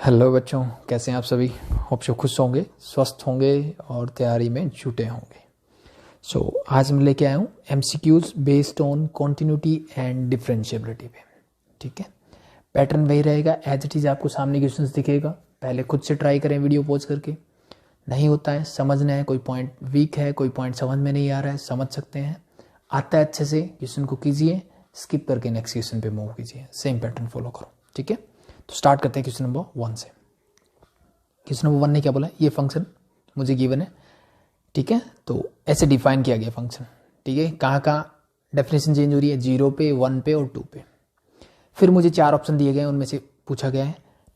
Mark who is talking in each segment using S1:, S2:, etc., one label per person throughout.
S1: Hello बच्चों, कैसे हैं आप सभी। होप सो खुश होंगे, स्वस्थ होंगे और तैयारी में जुटे होंगे। आज मैं लेके आया हूँ MCQs based on continuity and differentiability पे। ठीक है, पैटर्न वही रहेगा एज इट इज। आपको सामने क्वेश्चंस दिखेगा, पहले खुद से ट्राई करें वीडियो पॉज करके। नहीं होता है, समझना है, कोई पॉइंट वीक है, कोई पॉइंट समझ में नहीं आ रहा है, समझ सकते हैं। आता है अच्छे से, क्वेश्चन को कीजिए, स्किप करके नेक्स्ट क्वेश्चन पे मूव कीजिए, सेम पैटर्न फॉलो करो। ठीक है, तो स्टार्ट करते हैं क्वेश्चन नंबर 1 से। क्वेश्चन नंबर 1 ने क्या बोला, ये फंक्शन मुझे गिवन है। ठीक है, तो ऐसे डिफाइन किया गया फंक्शन। ठीक है, कहाँ कहाँ डेफिनेशन चेंज हो रही है, 0 पे, 1 पे और 2 पे। फिर मुझे 4 ऑप्शन दिए गए, उनमें से पूछा गया है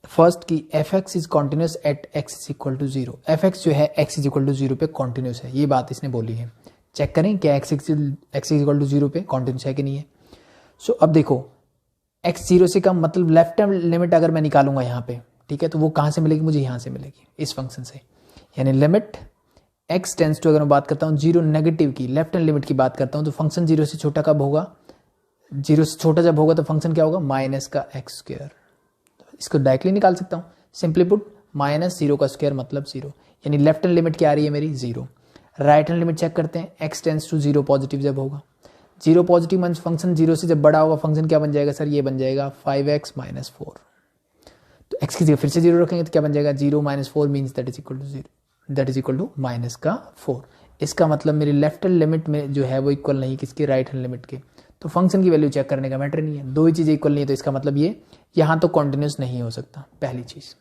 S1: फर्स्ट की F x is continuous at x is equal to 0। F X जो है एक्स इज इक्वल टू 0 पे कॉन्टिन्यूस है, ये बात इसने बोली है। चेक करें क्या एक्स इज इक्वल टू 0 पे कॉन्टिन्यूस है कि नहीं है। अब देखो, एक्स 0 से कम मतलब लेफ्ट हैंड लिमिट अगर मैं निकालूंगा यहाँ पे, ठीक है, तो वो कहाँ से मिलेगी, मुझे यहाँ से मिलेगी, इस फंक्शन से। यानी लिमिट एक्स टेंस टू, अगर मैं बात करता हूँ 0 नेगेटिव की, लेफ्ट हैंड लिमिट की बात करता हूँ, तो फंक्शन 0 से छोटा कब होगा, 0 से छोटा जब होगा तो फंक्शन क्या होगा, माइनस का एक्स स्क्वायर। इसको डायरेक्टली निकाल सकता हूँ, सिंपली पुट माइनस 0 का स्क्वायर मतलब 0। यानी लेफ्ट हैंड लिमिट क्या आ रही है मेरी, 0। राइट हैंड लिमिट चेक करते हैं, एक्स टेंस टू 0 पॉजिटिव जब होगा, 0 पॉजिटिव मींस फंक्शन 0 से जब बड़ा होगा, फंक्शन क्या बन जाएगा सर, ये बन जाएगा 5x माइनस 4। तो x की जगह फिर से 0 रखेंगे तो क्या बन जाएगा, 0 minus 4 means that is equal to 0, that is equal to minus का 4। इसका मतलब मेरी लेफ्ट हैंड लिमिट में जो है वो इक्वल नहीं किसकी, राइट हैंड लिमिट के। तो फंक्शन की वैल्यू चेक करने का मैटर नहीं है, दो ही चीजें इक्वल नहीं है, तो इसका मतलब ये यहाँ तो कॉन्टिन्यूस नहीं हो सकता, पहली चीज।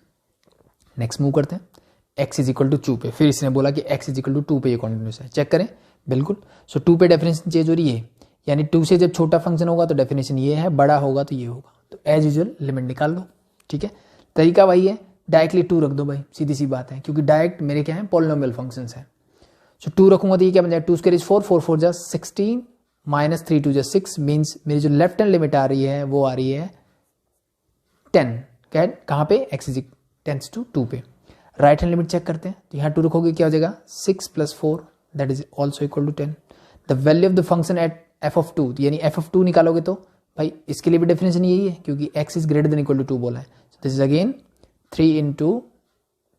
S1: नेक्स्ट मूव करते हैं, x इज इक्वल टू 2 पे। फिर इसने बोला कि x इज इक्वल टू 2 पे ये कॉन्टिन्यूस है, चेक करें। बिल्कुल, 2 पे डेफिनेशन चेंज हो रही है, यानी 2 से जब छोटा फंक्शन होगा तो डेफिनेशन ये है, बड़ा होगा तो ये होगा। तो एज यूजुअल लिमिट निकाल लो। ठीक है, तरीका वही है, डायरेक्टली 2 रख दो भाई, सीधी सी बात है, क्योंकि डायरेक्ट मेरे क्या है, पॉलिनोमियल फंक्शंस है। 2 रखूंगा तो ये क्या बन जाएगा, 2 स्क्वायर इज 4, 4 4 जा 16 माइनस 3 2 जा 6 मीन्स मेरी जो लेफ्ट हैंड लिमिट आ रही है वो आ रही है 10। क्या कहाँ पे, एक्स इज टेंस टू 2 पे। राइट हैंड लिमिट चेक करते हैं, तो यहाँ 2 रखोगे क्या हो जाएगा, 6 plus 4 that is also equal to 10। The value of the function at F of 2, यानी एफ ऑफ 2 निकालोगे तो भाई इसके लिए भी डेफिनेशन यही है, क्योंकि X is greater than equal to 2 बोला है। This is again 3 into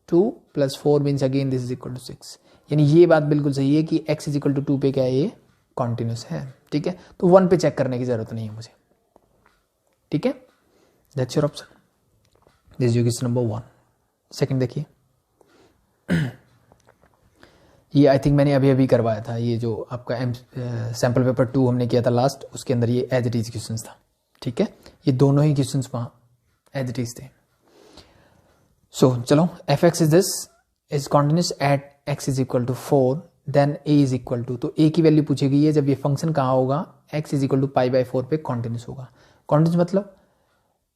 S1: 2 plus 4 means again this is equal to 6। यानी ये बात बिल्कुल सही है कि एक्स इज इक्वल टू 2 पे क्या है, ये कॉन्टिन्यूस है। ठीक है, तो 1 पे चेक करने की जरूरत नहीं है मुझे। ठीक है, that's your option, this is question number 1। Second देखिए, ये आई थिंक मैंने अभी अभी करवाया था, ये जो आपका सैम्पल पेपर 2 हमने किया था लास्ट, उसके अंदर ये एज इट इज क्वेश्चंस था। ठीक है, ये दोनों ही क्वेश्चंस वहां एज इट इज थे। चलो, F x is this is continuous at x is equal to 4, then A is equal to, तो ए की वैल्यू पूछी गई है जब ये फंक्शन कहाँ होगा, x is equal to pi by 4 पे कॉन्टिन्यूस होगा। कॉन्टिन्यूस मतलब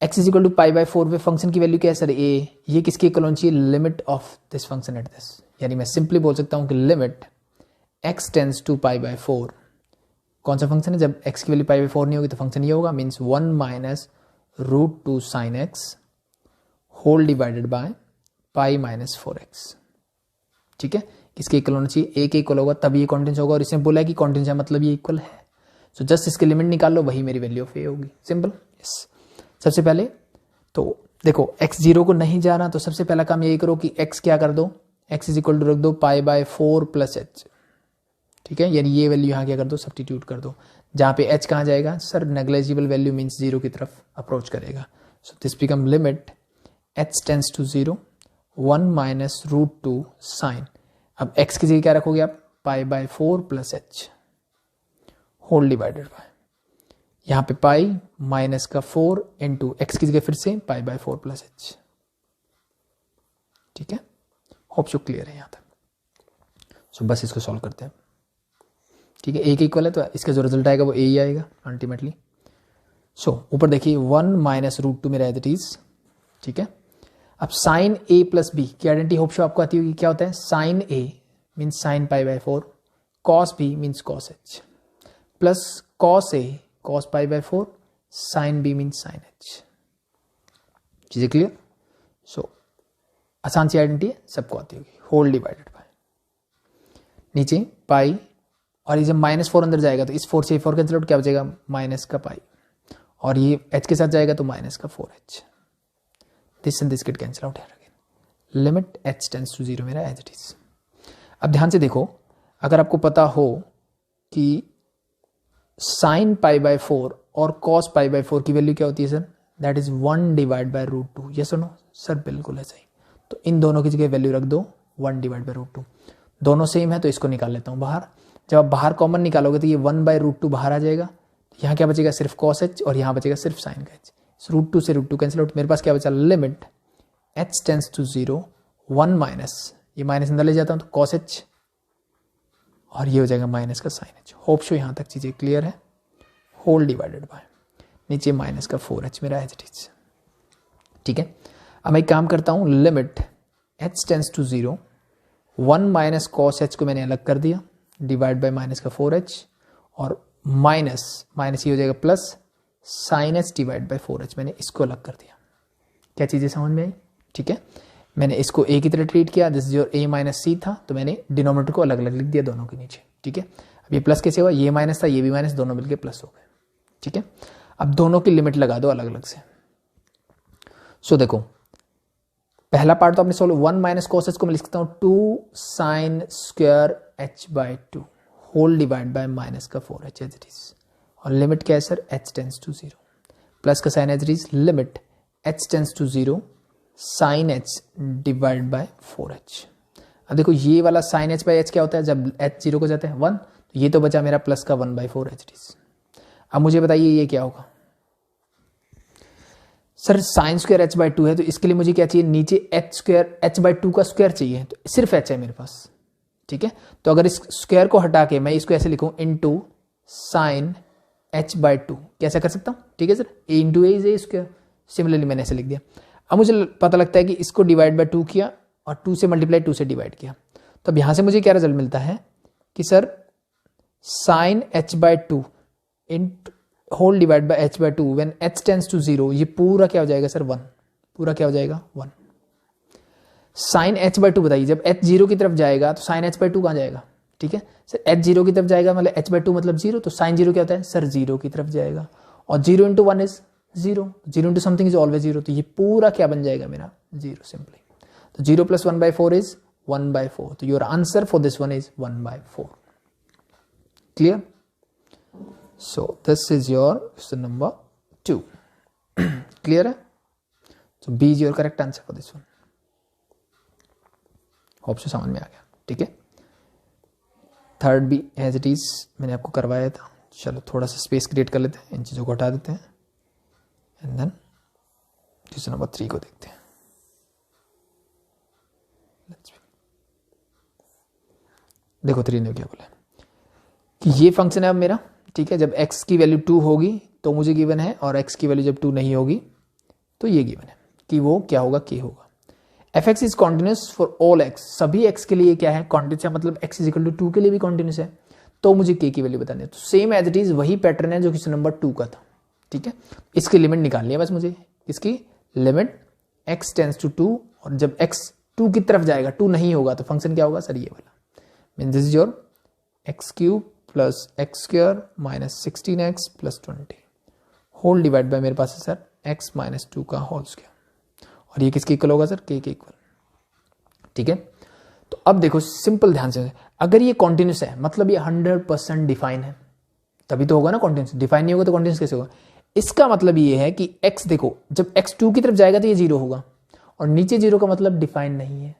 S1: x is equal to pi by 4 पे फंक्शन की वैल्यू क्या है सर, a। ये किसकी इक्वल होनी चाहिए, limit of this function at this. यानी मैं सिंपली बोल सकता हूं कि limit x tends to pi by 4, कौन सा फंक्शन है, जब x की वैल्यू पाई बाई 4 नहीं होगी तो फंक्शन ये होगा, means 1 minus root 2 sine X whole divided by pi minus 4x। ठीक है, किसके इक्वल होना चाहिए, a के इक्वल होगा तब ये कॉन्टिन्यूस होगा, और इसने बोला है कि कॉन्टिन्यूस है मतलब ये इक्वल है। सो जस्ट इसके लिमिट निकाल लो, वही मेरी वैल्यू ऑफ a होगी, सिंपल। यस, सबसे पहले तो देखो x 0 को नहीं जा रहा, तो सबसे पहला काम यही करो कि x क्या कर दो, x इज इक्वल टू रख दो पाई बाय 4 प्लस h। ठीक है, यानी ये वैल्यू यहाँ क्या कर दो, सब्स्टिट्यूट कर दो, जहां पे h कहाँ जाएगा सर, नेग्लिजिबल वैल्यू मीन्स 0 की तरफ अप्रोच करेगा। So this become limit h tends to 0 1 minus root 2 sine, अब x की जगह क्या रखोगे आप, pi by 4 plus h whole divided by, यहाँ पे पाई माइनस का 4 इंटू एक्स की जगह फिर से पाई बाय 4 प्लस एच। ठीक है, होप सो क्लियर है यहाँ तक। बस इसको सॉल्व करते हैं। ठीक है, ए के इक्वल है तो इसका जो रिजल्ट आएगा वो ए ही आएगा अल्टीमेटली। ऊपर देखिए 1 माइनस रूट 2 मेरा एज इट इज। ठीक है, अब साइन ए प्लस बी की आइडेंटिटी होप सो आपको आती होगी, क्या होता है, sine A means sine pi by 4, cos B means cos H, plus cos A cos pi by 4, sine B mean sine H. चीजें क्लियर। आसान सी आइडेंटिटी है, सबको आती होगी, होल डिवाइडेड बाय नीचे पाई, और ये जब -4 अंदर जाएगा तो इस 4 से 4 कैंसिल आउट, क्या बचेगा माइनस का पाई, और ये h के साथ जाएगा तो माइनस का 4h। This and this get cancel out here again, limit h tends to 0 मेरा एज इट इज। अब ध्यान से देखो, अगर आपको पता हो कि साइन पाई बाय 4 और कॉस पाई बाय 4 की वैल्यू क्या होती है sir, that is 1 divide by root 2, yes और नो सर, बिल्कुल ऐसा ही। तो इन दोनों की जगह वैल्यू रख दो 1 डिवाइड बाय रूट 2, दोनों सेम है तो इसको निकाल लेता हूं बाहर। जब आप बाहर कॉमन निकालोगे तो ये 1 बाय रूट 2 बाहर आ जाएगा, यहाँ क्या बचेगा, सिर्फ कॉस एच, और यहाँ बचेगा सिर्फ साइन का एच। रूट 2 से रूट 2 कैंसिल आउट, मेरे पास क्या बचा, limit h tends to 0 1 minus, ये माइनस अंदर ले जाता हूं तो कॉस एच, और ये हो जाएगा माइनस का साइन एच। होप शो यहाँ तक चीजें क्लियर है। होल डिवाइडेड बाय नीचे माइनस का 4h मेरा एज इट इज, ठीक है। अब मैं एक काम करता हूं, limit h tends to 0 1 minus cos H को मैंने अलग कर दिया, डिवाइड बाय माइनस का 4h, और माइनस माइनस ये हो जाएगा plus sine h divide by 4h, मैंने इसको अलग कर दिया। क्या चीजें समझ में आई, ठीक है। मैंने इसको a की तरह ट्रीट किया, दिस जो a माइनस सी था, तो मैंने डिनोमिनेटर को अलग अलग लिख दिया दोनों के नीचे, ठीक है। अब ये प्लस कैसे हुआ, ये माइनस था ये भी माइनस, दोनों मिलके प्लस हो गए, ठीक है। अब दोनों की लिमिट लगा दो अलग अलग से। सो देखो, पहला पार्ट तो आपने सोल्व, 1 माइनस कॉस एच को मैं लिख सकता हूं 2 sine square h by 2 whole divide by minus का 4h एज इट इज, और लिमिट क्या है sir, h tends to 0, plus का sine as it is, limit h tends to 0 sine h divide by 4h। अब देखो ये वाला sign h bye h क्या होता है, जब h 0 को जाता है 1, तो ये तो बचा मेरा प्लस का 1 बाय 4 एज इट इज। अब मुझे बताइए ये क्या होगा sir, sine square h by 2 है, तो इसके लिए मुझे क्या चाहिए, नीचे h स्क्वायर h बाय 2 का स्क्वायर चाहिए, तो सिर्फ h है मेरे पास, ठीक है। तो अगर इस स्क्वायर को हटा के मैं इसको ऐसे लिखूं, इनटू साइन h बाय 2, कैसे कर सकता हूं, ठीक है sir, a into A is a square, similarly मैंने ऐसे लिख दिया। अब मुझे पता लगता है कि इसको डिवाइड बाय 2 किया और 2 से मल्टीप्लाई 2 से डिवाइड किया, तो अब यहां से मुझे क्या रिजल्ट मिलता है कि sir sine h by 2 in whole divide by h by 2 when h tends to 0, ये पूरा क्या हो जाएगा सर 1, पूरा क्या हो जाएगा 1। साइन h बाय 2 बताइए, जब h 0 की तरफ जाएगा तो साइन h बाय 2 कहां जाएगा, ठीक है सर, h 0 की तरफ जाएगा मतलब h बाय 2 मतलब 0, तो साइन 0 क्या होता है सर, 0 की तरफ जाएगा, और 0 into 1 is 0, 0 into something is always 0, तो ये पूरा क्या बन जाएगा मेरा 0 सिंपली। तो 0 प्लस 1 बाय 4 इज 1 बाय 4, तो your answer for this one is 1 by 4। Clear? So this is your question number 2. Clear है? So B is your correct answer for this one. Hope से समझ में आ गया, ठीक है। थर्ड भी एज इट इज मैंने आपको करवाया था। चलो थोड़ा सा स्पेस क्रिएट कर लेते हैं, इन चीजों को हटा देते हैं, एंड देन क्वेश्चन नंबर 3 को देखते हैं। देखो 3 ने क्या बोला कि ये फंक्शन है अब मेरा, ठीक है। जब x की वैल्यू 2 होगी तो मुझे गिवन है, और x की वैल्यू जब 2 नहीं होगी तो ये गिवन है कि वो क्या होगा, k होगा। f(x) is continuous for all x, सभी x के लिए क्या है कॉन्टिन्यूस है, मतलब x इज इक्वल टू 2 के लिए भी कॉन्टिन्यूस है, तो मुझे k की वैल्यू बतानी है। तो सेम एज इट इज वही पैटर्न है जो क्वेश्चन नंबर 2 का था, ठीक है। इसकी लिमिट निकालनी है बस मुझे, इसकी लिमिट x टेंड्स टू 2, और जब x 2 की तरफ जाएगा 2 नहीं होगा तो फंक्शन क्या होगा सर, ये वाला, mean this is your X cube plus x square minus 16x plus 20 whole divide by मेरे पास है सर x माइनस 2 का होल स्क्वायर, और ये किसके इक्वल होगा सर, k के इक्वल, ठीक है। तो अब देखो सिंपल ध्यान से, अगर ये कॉन्टिन्यूस है मतलब ये 100% डिफाइन है, तभी तो होगा ना कॉन्टिन्यूस, डिफाइन नहीं होगा तो कॉन्टिन्यूस कैसे होगा। इसका मतलब ये है कि x देखो जब x 2 की तरफ जाएगा तो ये 0 होगा, और नीचे 0 का मतलब डिफाइन नहीं है,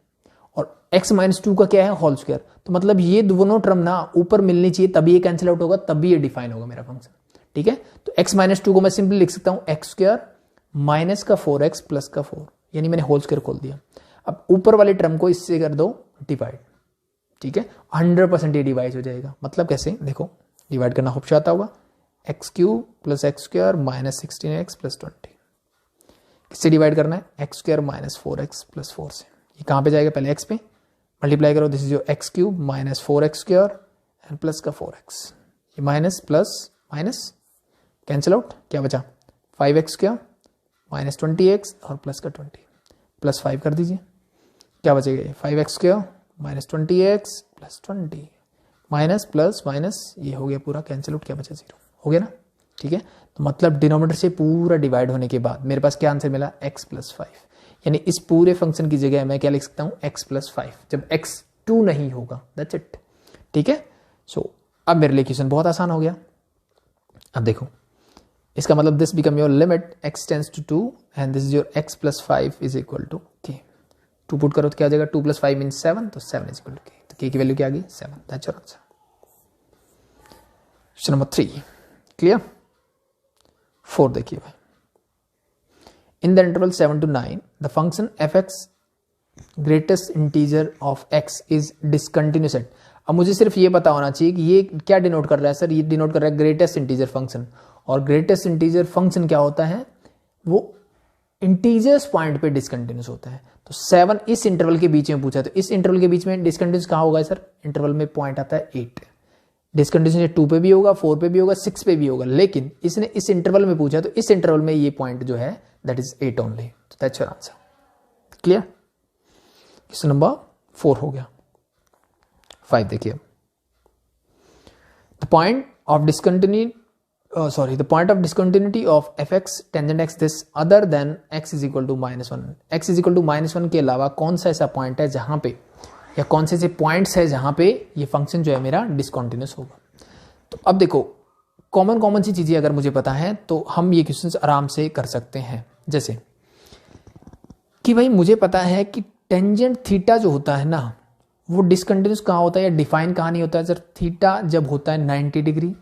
S1: और x माइनस 2 का क्या है होल स्क्वायर, तो मतलब ये दोनों टर्म ना ऊपर मिलनी चाहिए तभी ये कैंसिल आउट होगा, तभी ये डिफाइन होगा मेरा फंक्शन, ठीक है। तो x माइनस 2 को मैं सिंपली लिख सकता हूं एक्स स्क्वायर माइनस का 4x प्लस का 4, यानी मैंने होल स्क्वायर खोल दिया। अब ऊपर वाले टर्म को इससे कर दो डिवाइड, ठीक है, 100% ये डिवाइड हो जाएगा। मतलब कैसे, देखो डिवाइड करना होप आता होगा, x cube plus x square minus 16x plus 20, किससे डिवाइड करना है, x square minus 4x plus 4 से। ये कहां पे जाएगा, पहले x पे मल्टीप्लाई करो, this is your X cube minus 4x square and plus का 4x, ये minus plus minus cancel out, क्या बचा 5x स्क्वायर माइनस 20x और प्लस का 20 प्लस 5 कर दीजिए, क्या बचेगा ये 5x square minus 20x plus 20 minus plus minus, ये हो गया पूरा कैंसिल आउट, क्या बचा 0 हो गया ना, ठीक है। तो मतलब डिनोमिनेटर से पूरा डिवाइड होने के बाद मेरे पास क्या आंसर मिला, x प्लस 5, यानी इस पूरे फंक्शन की जगह मैं क्या लिख सकता हूं, x+5 जब x2 नहीं होगा, दैट्स इट। ठीक है, सो अब मेरे लिए क्वेश्चन बहुत आसान हो गया। अब देखो इसका मतलब this become your limit x tends to 2 and this is your x+5 is equal to k। 2 put करो तो क्या आ जाएगा, 2+5 मीन्स 7, तो 7 इज इक्वल टू k। तो k की वैल्यू क्या आ गई, 7, that's your answer. Question number 3 clear. 4 देखिए भाई, in the interval 7 to 9 the function fx greatest integer of x is discontinuous at. अब मुझे सिर्फ ये पता होना चाहिए कि ये क्या डिनोट कर रहा है सर, ये डिनोट कर रहा है ग्रेटेस्ट इंटीजर फंक्शन, और ग्रेटेस्ट इंटीजर फंक्शन क्या होता है, वो इंटीजर्स पॉइंट पे डिसकंटिन्यूस होता है। तो 7 इस इंटरवल के बीच में पूछा, तो इस इंटरवल के बीच में डिसकंटिन्यूस कहाँ होगा सर, इंटरवल में पॉइंट आता है 8। डिसकंटिन्यूस 2 पे भी होगा, 4 पे भी होगा, 6 पे भी होगा, लेकिन इसने इस इंटरवल में पूछा, तो इस इंटरवल में ये पॉइंट जो है दैट इज 8 ओनली। तो that's your answer. Clear. Question number 4 हो गया। 5 देखिए, the point of discontinuity the point of discontinuity of fx tangent x this other than x is equal to -1, x is equal to -1 के अलावा कौन सा ऐसा point है जहां पे, या कौन से ऐसे पॉइंट्स है जहां पे ये फंक्शन जो है मेरा डिसकंटिन्यूस होगा। तो अब देखो कॉमन सी चीजें अगर मुझे पता है तो हम ये क्वेश्चंस आराम से कर सकते हैं। जैसे कि भाई मुझे पता है कि टेंजेंट थीटा जो होता है ना, वो डिसकंटिन्यूस कहाँ होता है या डिफाइन कहाँ नहीं होता है सर। थीटा जब होता है 90 डिग्री,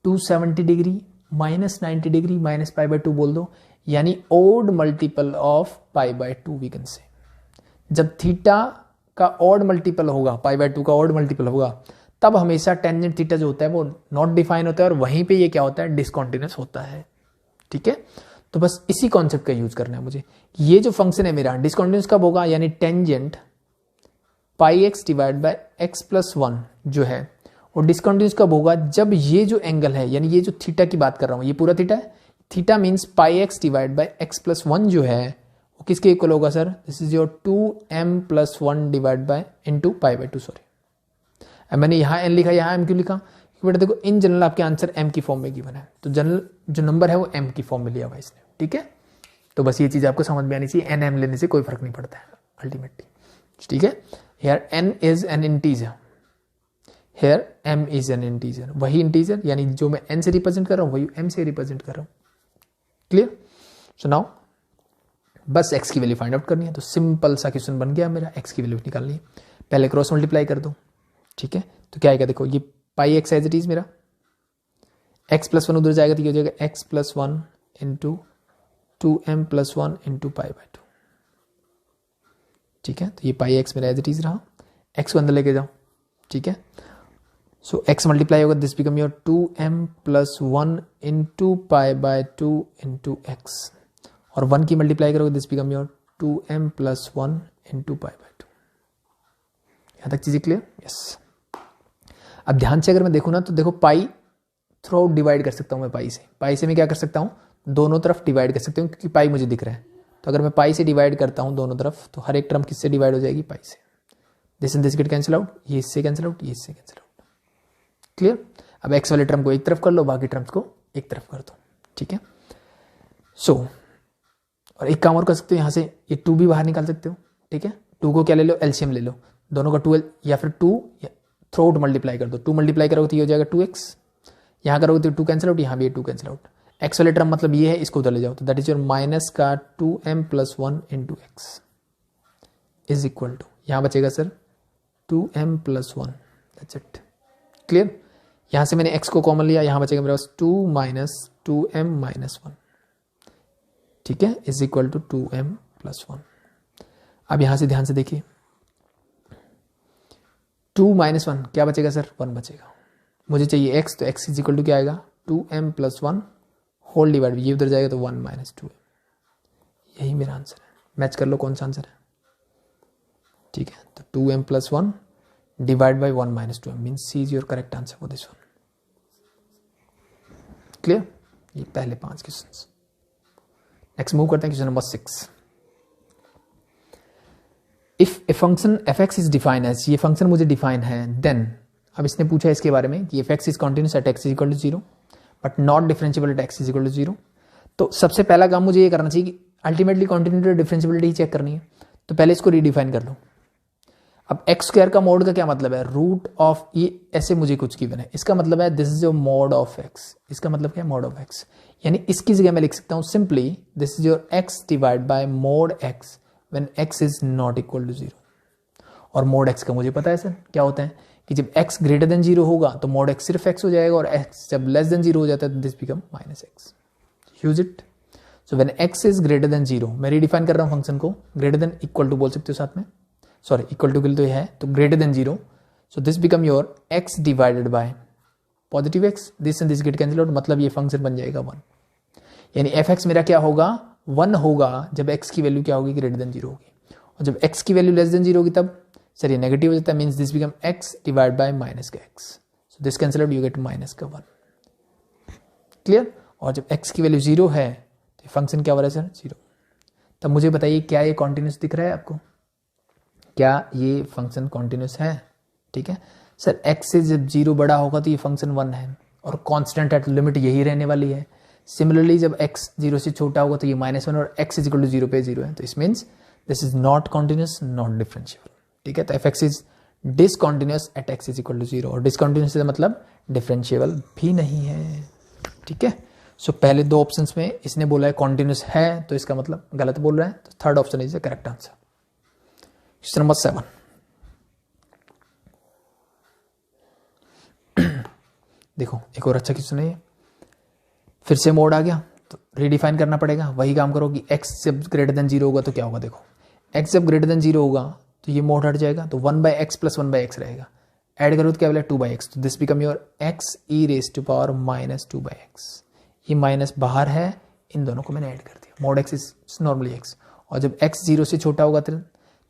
S1: 270 डिग्री, -90 डिग्री, -π/2 बोल दो, यानी odd multiple of π/2 we can say. जब थीटा का ऑड मल्टीपल होगा, π/2 का ऑड मल्टीपल होगा, तब हमेशा टेंजेंट थीटा जो होता है वो नॉट डिफाइन होता है, और वहीं पे ये क्या होता है, डिसकंटिन्यूस होता है। ठीक है, तो बस इसी कॉन्सेप्ट का यूज करना है मुझे। ये जो फंक्शन है मेरा डिसकंटिन्यूस कब होगा, यानी tangent πx divide by x+1 जो है और डिसकंटिन्यूस कब होगा, जब ये जो एंगल है, यानी ये जो थीटा की बात कर रहा हूं, ये पूरा थीटा है, theta means πx divide by x+1 जो है वो किसके इक्वल होगा sir, this is your 2m+1 divide by into π/2। Sorry, अब मैंने यहां n लिखा, यहां m क्यों लिखा, क्योंकि बेटा देखो इन जनरल आपके आंसर m की फॉर्म में गिवन है, तो जनरल जो नंबर है वो m की फॉर्म में लिया हुआ इसने। ठीक है, तो बस ये चीज आपको समझ में आनी चाहिए, n m लेने से कोई फर्क नहीं पड़ता है अल्टीमेटली। ठीक है, here n is an integer, Here m is an integer, वही इंटीजर यानी जो मैं n से रिप्रेजेंट कर रहा हूं वही m से रिप्रेजेंट कर रहा हूं। क्लियर। सो नाउ बस x की वैल्यू फाइंड आउट करनी है, तो सिंपल सा क्वेश्चन बन गया मेरा, x की वैल्यू निकालनी है। पहले क्रॉस मल्टीप्लाई कर दो। ठीक है, तो क्या आएगा देखो, ये πx एज इट इज मेरा, x+1 उधर जाएगा तो ये हो जाएगा x+1 इंटू 2m+1 इंटू π/2। ठीक है, तो ये πx मेरा एज इट इज रहा, x को अंदर लेके जाओ। ठीक है, सो x मल्टीप्लाई होगा, this become your 2m+1 into π/2 into x, और 1 की मल्टीप्लाई करोगे, this become your 2m+1 into π/2। यहां तक चीजें क्लियर। यस, अब ध्यान से अगर मैं देखूं ना, तो देखो पाई थ्रू आउट डिवाइड कर सकता हूं मैं, पाई से मैं क्या कर सकता हूं, दोनों तरफ डिवाइड कर सकता हूं, क्योंकि पाई मुझे दिख रहा है। तो अगर मैं पाई से डिवाइड करता हूं दोनों तरफ, तो हर एक टर्म किससे डिवाइड हो जाएगी, पाई से। This and this get cancel out, ये इससे कैंसिल आउट, ये इससे कैंसिल आउट। क्लियर। अब x वाले टर्म को एक तरफ कर लो, बाकी टर्म्स को एक तरफ कर दो। ठीक है, सो और एक काम और कर सकते हो, यहां से ये 2 भी बाहर निकाल सकते हो। ठीक है, 2 को क्या ले लो, एलसीएम ले लो, दोनों का 12 या फिर 2 थ्रू आउट मल्टीप्लाई कर दो। 2 मल्टीप्लाई करोगे तो ये हो जाएगा 2x, यहां करोगे तो 2 कैंसिल आउट, यहां भी 2 कैंसिल आउट। x वाले टर्म मतलब ये है, इसको उधर ले जाओ, तो दैट इज योर माइनस का 2m+1 into x is equal to, यहां बचेगा sir 2m+1, that's it. Clear. यहां से मैंने x को कॉमन लिया, यहां बचेगा मेरे पास 2 - 2m-1। ठीक है, इज इक्वल टू 2m+1। अब यहां से ध्यान से देखिए, 2 - 1 क्या बचेगा सर, 1 बचेगा। मुझे चाहिए x, तो x इज इक्वल टू क्या आएगा, 2m+1 होल डिवाइड, ये उधर जाएगा तो 1 - 2m। यही मेरा आंसर है, मैच कर लो कौन सा आंसर है। ठीक है, तो 2m+1 divide by 1 - 2m means C is your correct answer for this one. Clear. ये पहले 5 क्वेश्चंस। नेक्स्ट मूव करते हैं question number 6। If a function fx is defined as, ये फंक्शन मुझे डिफाइन है, देन अब इसने पूछा है इसके बारे में कि fx is continuous at x is equal to 0 but not differentiable at x is equal to 0। तो सबसे पहला काम मुझे ये करना चाहिए कि अल्टीमेटली कॉन्टिन्यूटी और डिफरेंशियबिलिटी ही चेक करनी है, तो पहले इसको रीडिफाइन कर लो। अब एक्स स्क्वायर का मोड का क्या मतलब है, रूट ऑफ, ये ऐसे मुझे कुछ गिवन है, इसका मतलब है this is your mode of x, इसका मतलब क्या है मोड ऑफ एक्स, यानी इसकी जगह मैं लिख सकता हूं simply this is your X divide by mod X when x is not equal to 0। और मोड एक्स का मुझे पता है सर क्या होता है कि जब x ग्रेटर देन 0 होगा तो मोड x सिर्फ x हो जाएगा, और x जब लेस देन 0 हो जाता है तो this become minus x. Use it. So when x is greater then 0, मैं रिडिफाइन कर रहा हूं फंक्शन को, ग्रेटर देन इक्वल टू बोल सकते हो साथ में, सॉरी इक्वल टू के लिए तो ये है, तो greater than 0, so this become your x divided by positive x, this and this get cancel out, मतलब ये फंक्शन बन जाएगा 1, यानी f(x) मेरा क्या होगा 1 होगा जब x की वैल्यू क्या होगी ग्रेटर देन 0 होगी, और जब x की वैल्यू लेस देन 0 होगी तब सर ये नेगेटिव हो जाता है, means this become x divide by minus का x, so this cancel out, you get minus का 1। क्लियर। और जब x की वैल्यू 0 है तो फंक्शन क्या हो रहा है सर 0। तब मुझे बताइए क्या ये कॉन्टिन्यूस दिख रहा है आपको, क्या ये फंक्शन कॉन्टिन्यूस है। ठीक है सर, x से जब 0 बड़ा होगा तो ये फंक्शन 1 है, और कांस्टेंट एट लिमिट यही रहने वाली है। सिमिलरली जब x 0 से छोटा होगा तो ये -1 और x इज इक्वल टू 0 पे 0 है, तो इस means this is not continuous, not differentiable. ठीक है, तो f(x) is discontinuous at x is equal to 0, और डिसकॉन्टिन्यूस का मतलब डिफरेंशिएबल भी नहीं है। ठीक है, सो पहले दो ऑप्शंस में इसने बोला है कॉन्टिन्यूस है, तो इसका मतलब गलत बोल रहा है, तो third option is the correct answer. Question number 7, देखो एक और अच्छा क्वेश्चन है, फिर से मोड आ गया तो रीडिफाइन करना पड़ेगा। वही काम करो कि x जब ग्रेटर देन 0 होगा तो क्या होगा, देखो x जब ग्रेटर देन 0 होगा तो ये मोड हट जाएगा, तो 1/x प्लस 1/x रहेगा, ऐड करो तो क्या बोला 2/x, तो this become your x e raise to power minus 2/x। ये माइनस बाहर है, इन दोनों को मैंने ऐड कर दिया, mode x is normally x, और जब x 0 से छोटा होगा तो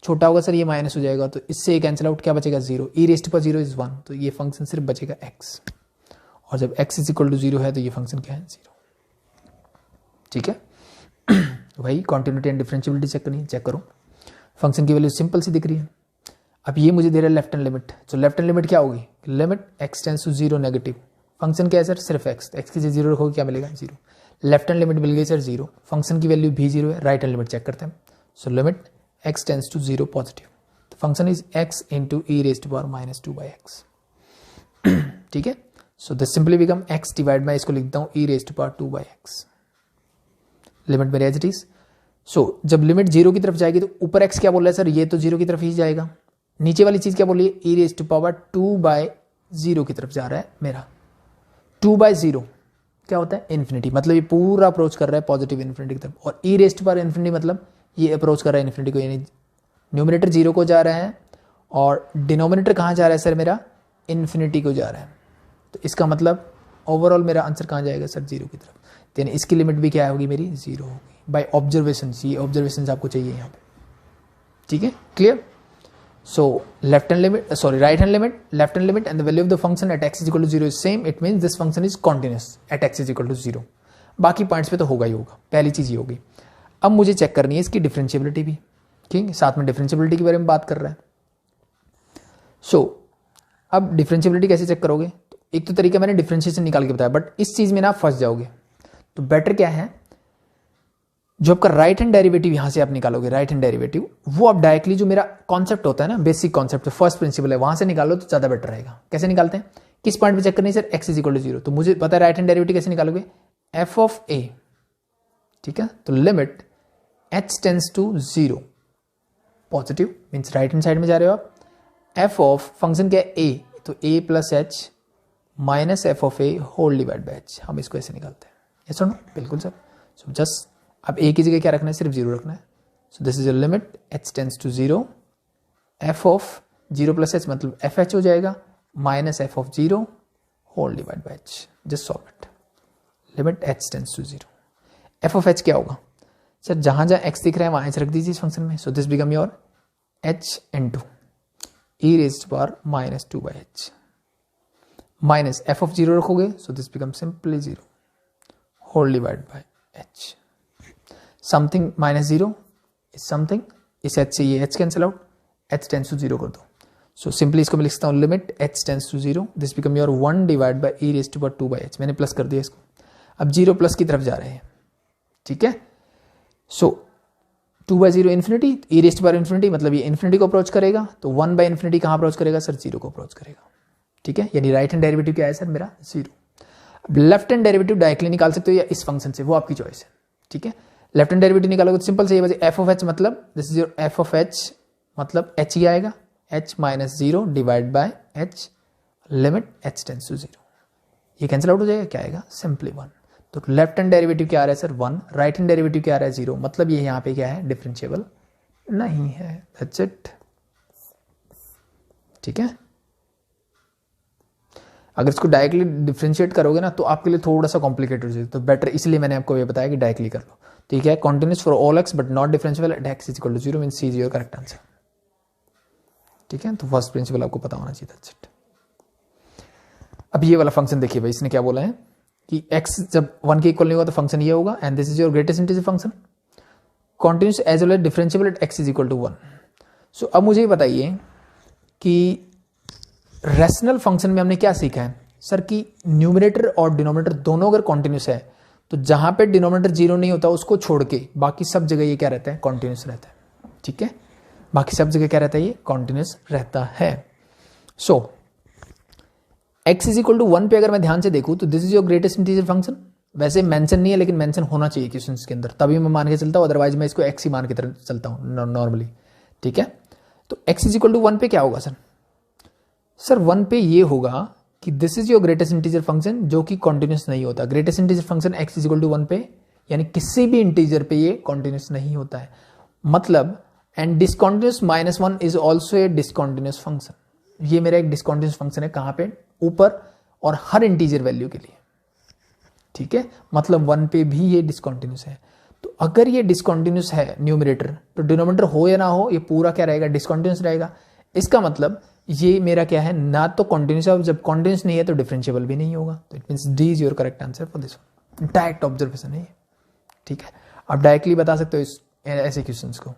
S1: छोटा होगा सर ये माइनस हो जाएगा, तो इससे कैंसिल आउट क्या बचेगा 0, e raise to power 0 is 1, तो ये फंक्शन सिर्फ बचेगा x, और जब x इज इक्वल टू 0 है तो ये फंक्शन क्या है 0। ठीक है, वही कॉन्टिन्यूटी एंड डिफरेंशियबिलिटी चेक करनी है, चेक करो फंक्शन की वैल्यू सिंपल सी दिख रही है। अब ये मुझे दे रहा है लेफ्ट हैंड लिमिट, तो लेफ्ट हैंड लिमिट क्या होगी, limit x tends to 0 negative, function क्या है सर सिर्फ x, तो x की जगह 0 रखोगे क्या मिलेगा 0, लेफ्ट हैंड लिमिट मिल गई सर 0, फंक्शन की वैल्यू भी 0 है, राइट हैंड लिमिट चेक करते हैं, so limit x tends to 0 positive, तो function is x into e raise to power minus 2/x। ठीक है, so this simply become x divide by, इसको लिखता हूं e raise to power 2/x, limit मेरे as it is. So जब limit 0 की तरफ जाएगी तो ऊपर x क्या बोल रहा है सर, ये तो 0 की तरफ ही जाएगा, नीचे वाली चीज क्या बोल रही है e रेज टू पावर 2/0 की तरफ जा रहा है मेरा, 2/0 क्या होता है इन्फिनिटी, मतलब ये पूरा अप्रोच कर रहा है पॉजिटिव इन्फिनिटी की तरफ, और e raise to power infinity मतलब ये अप्रोच कर रहा है इन्फिनिटी को, यानी न्यूमरेटर 0 को जा रहा है और डिनोमिनेटर कहाँ जा रहा है सर मेरा इन्फिनिटी को जा रहा है, तो इसका मतलब ओवरऑल मेरा आंसर कहाँ जाएगा सर 0 की तरफ, तो यानी इसकी लिमिट भी क्या होगी मेरी 0 होगी बाय ऑब्जर्वेशन, ये ऑब्जर्वेशन आपको चाहिए यहाँ पे। ठीक है, clear. So left hand limit, sorry right hand limit, left hand limit and the value of the function at x is equal to 0 is same, it means this function is continuous at x is equal to 0। बाकी points पे तो होगा ही होगा, पहली चीज ये होगी। अब मुझे चेक करनी है इसकी डिफरेंशिएबिलिटी भी, ठीक है, साथ में डिफरेंशिएबिलिटी के बारे में बात कर रहा है। सो अब डिफरेंशिएबिलिटी कैसे चेक करोगे, तो एक तो तरीका मैंने डिफरेंशिएशन निकाल के बताया, बट इस चीज में ना फंस जाओगे, तो बेटर क्या है जो आपका राइट हैंड डेरिवेटिव यहां से आप निकालोगे, राइट हैंड डेरिवेटिव वो आप डायरेक्टली जो मेरा कॉन्सेप्ट होता है ना, बेसिक कॉन्सेप्ट फर्स्ट प्रिंसिपल है, वहां से निकालो तो ज्यादा बेटर रहेगा। कैसे निकालते हैं, किस पॉइंट पे चेक करनी है sir, x is equal to 0, तो मुझे पता है राइट हैंड डेरिवेटिव कैसे निकालोगे, f ऑफ a। ठीक है, तो limit h tends to 0 positive, means right hand side में जा रहे हो आप, f ऑफ फंक्शन क्या है a, तो a plus h minus f of a whole divide by h, हम इसको ऐसे निकालते हैं, ये सुनो बिल्कुल सर। सो जस्ट अब a की जगह क्या रखना है, सिर्फ 0 रखना है, so this is a limit h tends to 0, f of 0 plus h मतलब f h हो जाएगा, minus f of 0 whole divide by h, just solve it, limit h tends to 0, f of h क्या होगा sir, जहां जहां x दिख रहा है वहां h रख दीजिए इस फंक्शन में, so this become your h into e raise to power minus 2/h, minus f of 0 रखोगे, so this become simply 0 whole divide by h, something minus 0 is something, इस h से ये h cancel out, h tends to 0 कर दो, so simply इसको मैं लिखता हूँ limit h tends to 0, this become your 1 divide by e raise to power 2/h, मैंने प्लस कर दिया इसको, अब 0 प्लस की तरफ जा रहे हैं। ठीक है, सो 2/0 इन्फिनिटी, e रेस्ट बार इन्फिनिटी मतलब ये इन्फिनिटी को अप्रोच करेगा, तो 1/इन्फिनिटी कहाँ अप्रोच करेगा सर, 0 को अप्रोच करेगा। ठीक है, यानी राइट हैंड डेरिवेटिव क्या है सर मेरा 0। अब लेफ्ट हैंड डेरिवेटिव डायरेक्टली निकाल सकते हो या इस फंक्शन से, वो आपकी चॉइस है। ठीक है, लेफ्ट हैंड डेरिवेटिव निकालोगे तो सिंपल से ये एफ ऑफ एच मतलब this is your f of h मतलब एच ही आएगा, h minus 0 divide by h limit h tends to 0। ये कैंसिल आउट हो जाएगा, क्या आएगा सिंपली 1। तो लेफ्ट हैंड डेरिवेटिव क्या आ रहा है सर 1, राइट हैंड डेरिवेटिव क्या आ रहा है 0, मतलब ये यहाँ पे क्या है डिफरेंशिएबल नहीं है। That's it. ठीक है, अगर इसको डायरेक्टली डिफरेंशिएट करोगे ना तो आपके लिए थोड़ा सा कॉम्प्लिकेटेड हो जाएगा, तो बेटर इसलिए मैंने आपको ये बताया कि डायरेक्टली कर लो। ठीक है, continuous for all x but not differentiable at x is equal to 0 means C is your correct answer. ठीक है, तो फर्स्ट प्रिंसिपल आपको पता होना चाहिए। That's it. अब ये वाला फंक्शन देखिए भाई, इसने क्या बोला है कि x जब 1 के इक्वल नहीं होगा तो फंक्शन ये होगा, and this is your greatest integer function continuous as well as differentiable at x is equal to 1। So अब मुझे बताइए कि रैशनल फंक्शन में हमने क्या सीखा है सर कि न्यूमरेटर और डिनोमिनेटर दोनों अगर कॉन्टिन्यूस है तो जहां पे डिनोमिनेटर 0 नहीं होता उसको छोड़ के बाकी सब जगह ये क्या रहता है कॉन्टिन्यूस रहता है। ठीक है, बाकी सब जगह क्या रहता है ये कॉन्टिन्यूस रहता है। So x is equal to 1 पे अगर मैं ध्यान से देखूं तो this is your greatest integer function. वैसे मेंशन नहीं है लेकिन मेंशन होना चाहिए क्वेश्चन के अंदर, तभी मैं मान के चलता हूं, अदरवाइज मैं इसको x ही मान के तरह चलता हूं नॉर्मली। ठीक है, तो x इज इक्वल टू 1 पे क्या होगा सर 1 पे ये होगा कि this is your greatest integer function जो कि कॉन्टिन्यूस नहीं होता। Greatest integer function x is equal to 1 पे यानी किसी भी इंटीजर पे ये कॉन्टिन्यूस नहीं होता है, मतलब and discontinuous -1 is also a discontinuous function. ये मेरा एक डिसकॉन्टिन्यूस फंक्शन है, कहां पे ऊपर और हर इंटीजर वैल्यू के लिए। ठीक है, मतलब 1 पे भी ये डिसकॉन्टिन्यूस है। तो अगर ये डिसकॉन्टिन्यूस है न्यूमरेटर तो डिनोमिनेटर हो या ना हो ये पूरा क्या रहेगा डिसकॉन्टिन्यूस रहेगा। इसका मतलब ये मेरा क्या है ना तो कॉन्टिन्यूस है, जब कॉन्टिन्यूस नहीं है तो डिफरेंशिएबल भी नहीं होगा। तो it means D is your correct answer for this one. Direct observation है ये। ठीक है, आप डायरेक्टली बता सकते हो इस ऐसे क्वेश्चंस को।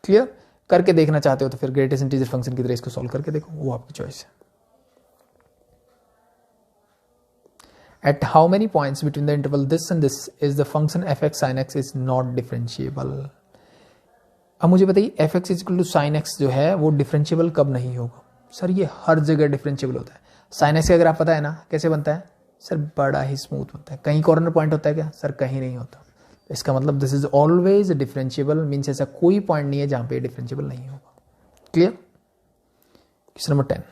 S1: क्लियर, करके देखना चाहते हो तो फिर ग्रेटेस्ट इंटीजर फंक्शन की तरह इसको सॉल्व करके देखो, वो आपकी चॉइस है। At how many points between the interval this and this is the function f(x) sin x is not differentiable? अब मुझे बताइए f(x) equal to sin x जो है वो डिफरेंशिएबल कब नहीं होगा सर? ये हर जगह डिफरेंशिएबल होता है। sin x अगर आप पता है ना कैसे बनता है सर, बड़ा ही स्मूथ बनता है। कहीं कॉर्नर पॉइंट होता है क्या सर? कहीं नहीं होता। इसका मतलब this is always differentiable, means ऐसा कोई पॉइंट नहीं है जहां पे डिफरेंशिएबल नहीं होगा। Clear. Question number 10,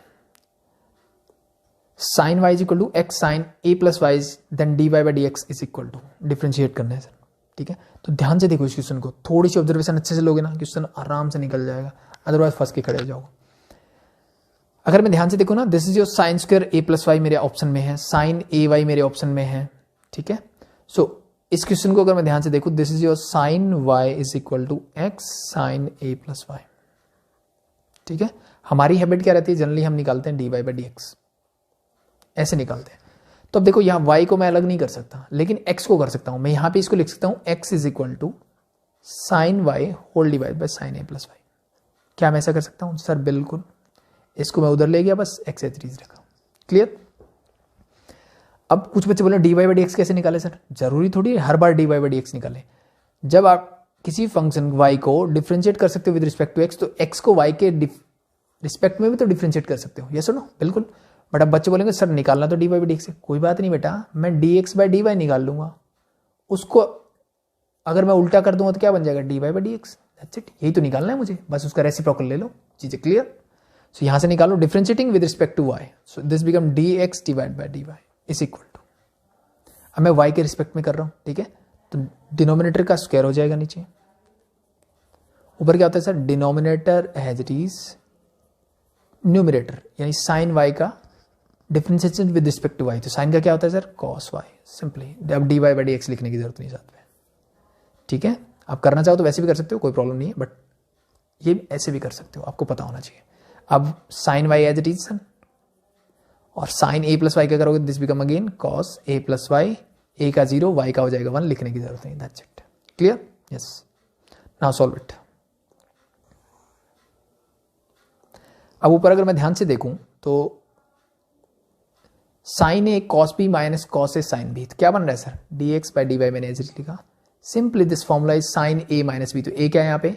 S1: sine y is equal to x sine A plus y then d Y by D x is equal to, differentiate करना है सर। ठीक है, तो ध्यान से देखो इस क्वेश्चन को, थोड़ी सी ऑब्जर्वेशन अच्छे से लोगे ना क्वेश्चन आराम से निकल जाएगा, अदरवाइज फंस के खड़े हो जाओगे। अगर मैं ध्यान से देखो ना, this is your sine square A plus y मेरे ऑप्शन में है, साइन ए वाई मेरे ऑप्शन में है। ठीक है, सो इस क्वेश्चन को अगर मैं ध्यान से देखूं, this is your sine y is equal to x sine A plus y. ठीक है, हमारी हैबिट क्या रहती है, जनरली हम निकालते हैं d Y by D x, ऐसे निकालते हैं। तो अब देखो यहाँ y को मैं अलग नहीं कर सकता लेकिन x को कर सकता हूं। मैं यहां पे इसको लिख सकता हूं x is equal to sine y whole divide by sine A plus Y. क्या मैं ऐसा कर सकता हूं सर? बिल्कुल। इसको मैं उधर ले गया, बस x एच रखा। क्लियर। अब कुछ बच्चे बोले D Y by D X कैसे निकाले सर? जरूरी थोड़ी हर बार D Y by D X निकाले। जब आप किसी फंक्शन y को डिफ्रेंशिएट कर सकते हो विद रिस्पेक्ट टू x, तो x को y के रिस्पेक्ट में भी तो डिफ्रेंशिएट कर सकते हो। यस और नो? बिल्कुल। बट अब बच्चे बोलेंगे सर निकालना तो d Y by D x है। कोई बात नहीं बेटा, मैं d x by D y निकाल लूंगा। उसको अगर मैं उल्टा कर दूंगा तो क्या बन जाएगा? D Y by D x. That's it, यही तो निकालना है मुझे, बस उसका रेसिप्रोकल ले लो, चीजें क्लियर। सो यहां से निकालो differentiating with respect to y, so this become d x divide by D y is equal to, अब मैं वाई के रिस्पेक्ट में कर रहा हूं। ठीक है, तो डिनोमिनेटर का स्क्वायर हो जाएगा नीचे, ऊपर क्या होता है sir? Denominator as it is numerator, यानी साइन वाई का differentiation with respect to y. तो साइन का क्या होता है सर? Cos y. सिंपली अब d Y by D x लिखने की जरूरत नहीं साथ में। ठीक है, आप करना चाहो तो वैसे भी कर सकते हो, कोई प्रॉब्लम नहीं है, बट ये ऐसे भी कर सकते हो, आपको पता होना चाहिए। अब sine Y as it is सन, और साइन ए प्लस वाई क्या करोगे? This become again cos A plus Y, A का 0 वाई का हो जाएगा 1, लिखने की जरूरत नहीं। That's it. Clear. Yes, now solve it. अब ऊपर अगर मैं ध्यान से देखूं तो sine A cos B minus cos A sine B, तो क्या बन रहा है sir? D x by D Y मैंने एज इट लिखा, simply this formula is sine A minus B. तो ए क्या है यहाँ पे,